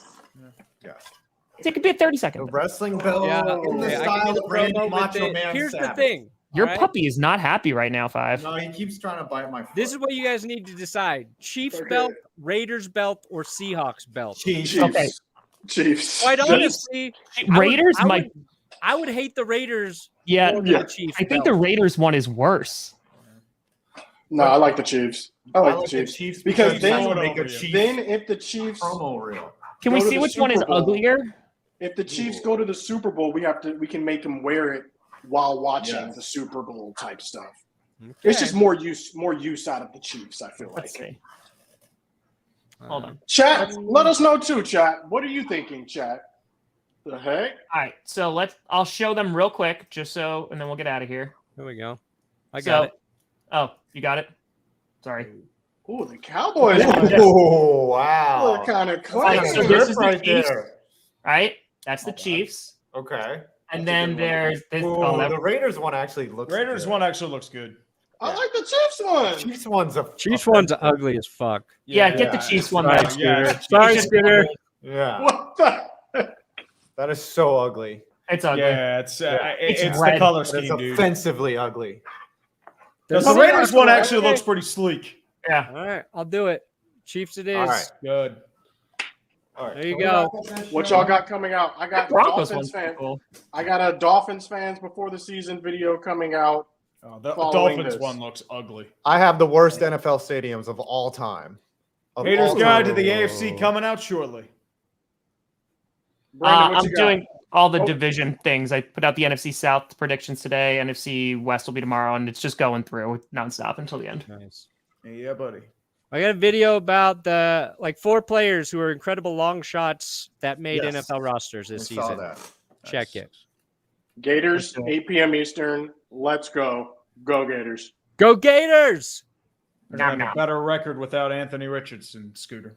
S1: Yes.
S4: It could be a 30-second.
S1: The wrestling belt
S2: Yeah,
S1: in the
S2: okay, I can
S1: style
S2: do
S1: of
S2: the
S1: Randy
S2: promo with
S1: Macho
S2: it.
S1: Man
S2: Here's the
S1: Savage.
S2: thing.
S4: Your
S2: all right?
S4: puppy is not happy right now, 5.
S1: No, he keeps trying to bite my foot.
S2: This is what you guys need to decide: Chiefs
S5: Okay.
S2: belt, Raiders belt, or Seahawks belt.
S1: Chiefs.
S4: Okay.
S5: Chiefs.
S2: Quite honestly,
S4: Raiders might.
S2: I would hate the Raiders.
S4: Yeah,
S2: more than the Chiefs
S4: I think
S2: belt.
S4: the Raiders one is worse.
S5: No, I like the Chiefs. I like the
S1: the
S5: Chiefs. Because
S1: then
S5: then,
S1: make a Chiefs
S5: then if the Chiefs
S1: promo reel.
S4: Can we
S5: Go to
S4: see
S5: the
S4: which one is
S5: Super Bowl.
S4: uglier?
S5: if the Chiefs go to the Super Bowl, we can make them wear it while watching the Super Bowl type stuff.
S2: Okay.
S5: It's just more use out of the Chiefs, I feel
S4: Let's
S5: like.
S4: see. Hold on.
S5: Chat, let us know too, chat. What are you thinking, chat? The heck?
S4: All right, so I'll show them real quick, just so, and then we'll get out of here.
S2: Here we go. I got it.
S4: Oh, you got it. Sorry.
S5: Ooh, the Cowboys
S1: Oh, wow.
S5: look kind of
S4: Right,
S5: clean.
S4: so this is the
S1: right
S4: Chiefs.
S1: there.
S4: Right? That's the Chiefs.
S1: Okay.
S4: And then there's this.
S1: Ooh,
S4: Oh, that,
S1: the Raiders one actually looks
S3: Raiders
S1: good.
S3: one actually looks good.
S5: I like the Chiefs one.
S1: Chiefs one's a
S2: Chiefs one's ugly as fuck.
S4: yeah, get the Chiefs one.
S2: Sorry,
S4: Then.
S2: Scooter. Sorry,
S4: just-
S2: Scooter.
S1: Yeah.
S5: What the?
S1: That is so ugly.
S4: It's ugly.
S3: Yeah, it's
S4: It's
S3: the
S4: red.
S3: color
S1: It's
S3: scheme, dude.
S1: offensively ugly.
S3: The
S5: Some
S3: Raiders
S5: of
S3: one
S5: the-
S3: actually looks pretty sleek.
S4: Yeah.
S2: All right, I'll do it. Chiefs it is.
S1: All right.
S3: Good.
S1: All right.
S2: There you go.
S5: What y'all got coming out? I got
S4: Broncos
S5: Dolphins
S4: one's
S5: fans.
S4: cool.
S5: I got a Dolphins fans before the season video coming out.
S3: The
S5: Following
S3: Dolphins
S5: this.
S3: one looks ugly.
S1: I have the worst NFL stadiums of all time. Of
S3: Haters
S1: all
S3: Guide to
S1: time.
S3: the AFC coming out shortly.
S5: Brandon, what
S4: I'm
S5: you got?
S4: doing all the
S5: Oh.
S4: division things. I put out the NFC South predictions today. NFC West will be tomorrow, and it's just going through nonstop until the end.
S2: Nice.
S3: Yeah, buddy.
S2: I got a video about the 4 players who are incredible long shots that made
S1: Yes.
S2: NFL rosters
S1: I
S2: this
S1: saw
S2: season.
S1: that.
S2: Check it.
S5: Gators, 8 p.m. Eastern. Let's go. Go Gators.
S2: Go Gators!
S3: They're gonna have a better record without Anthony Richardson, Scooter.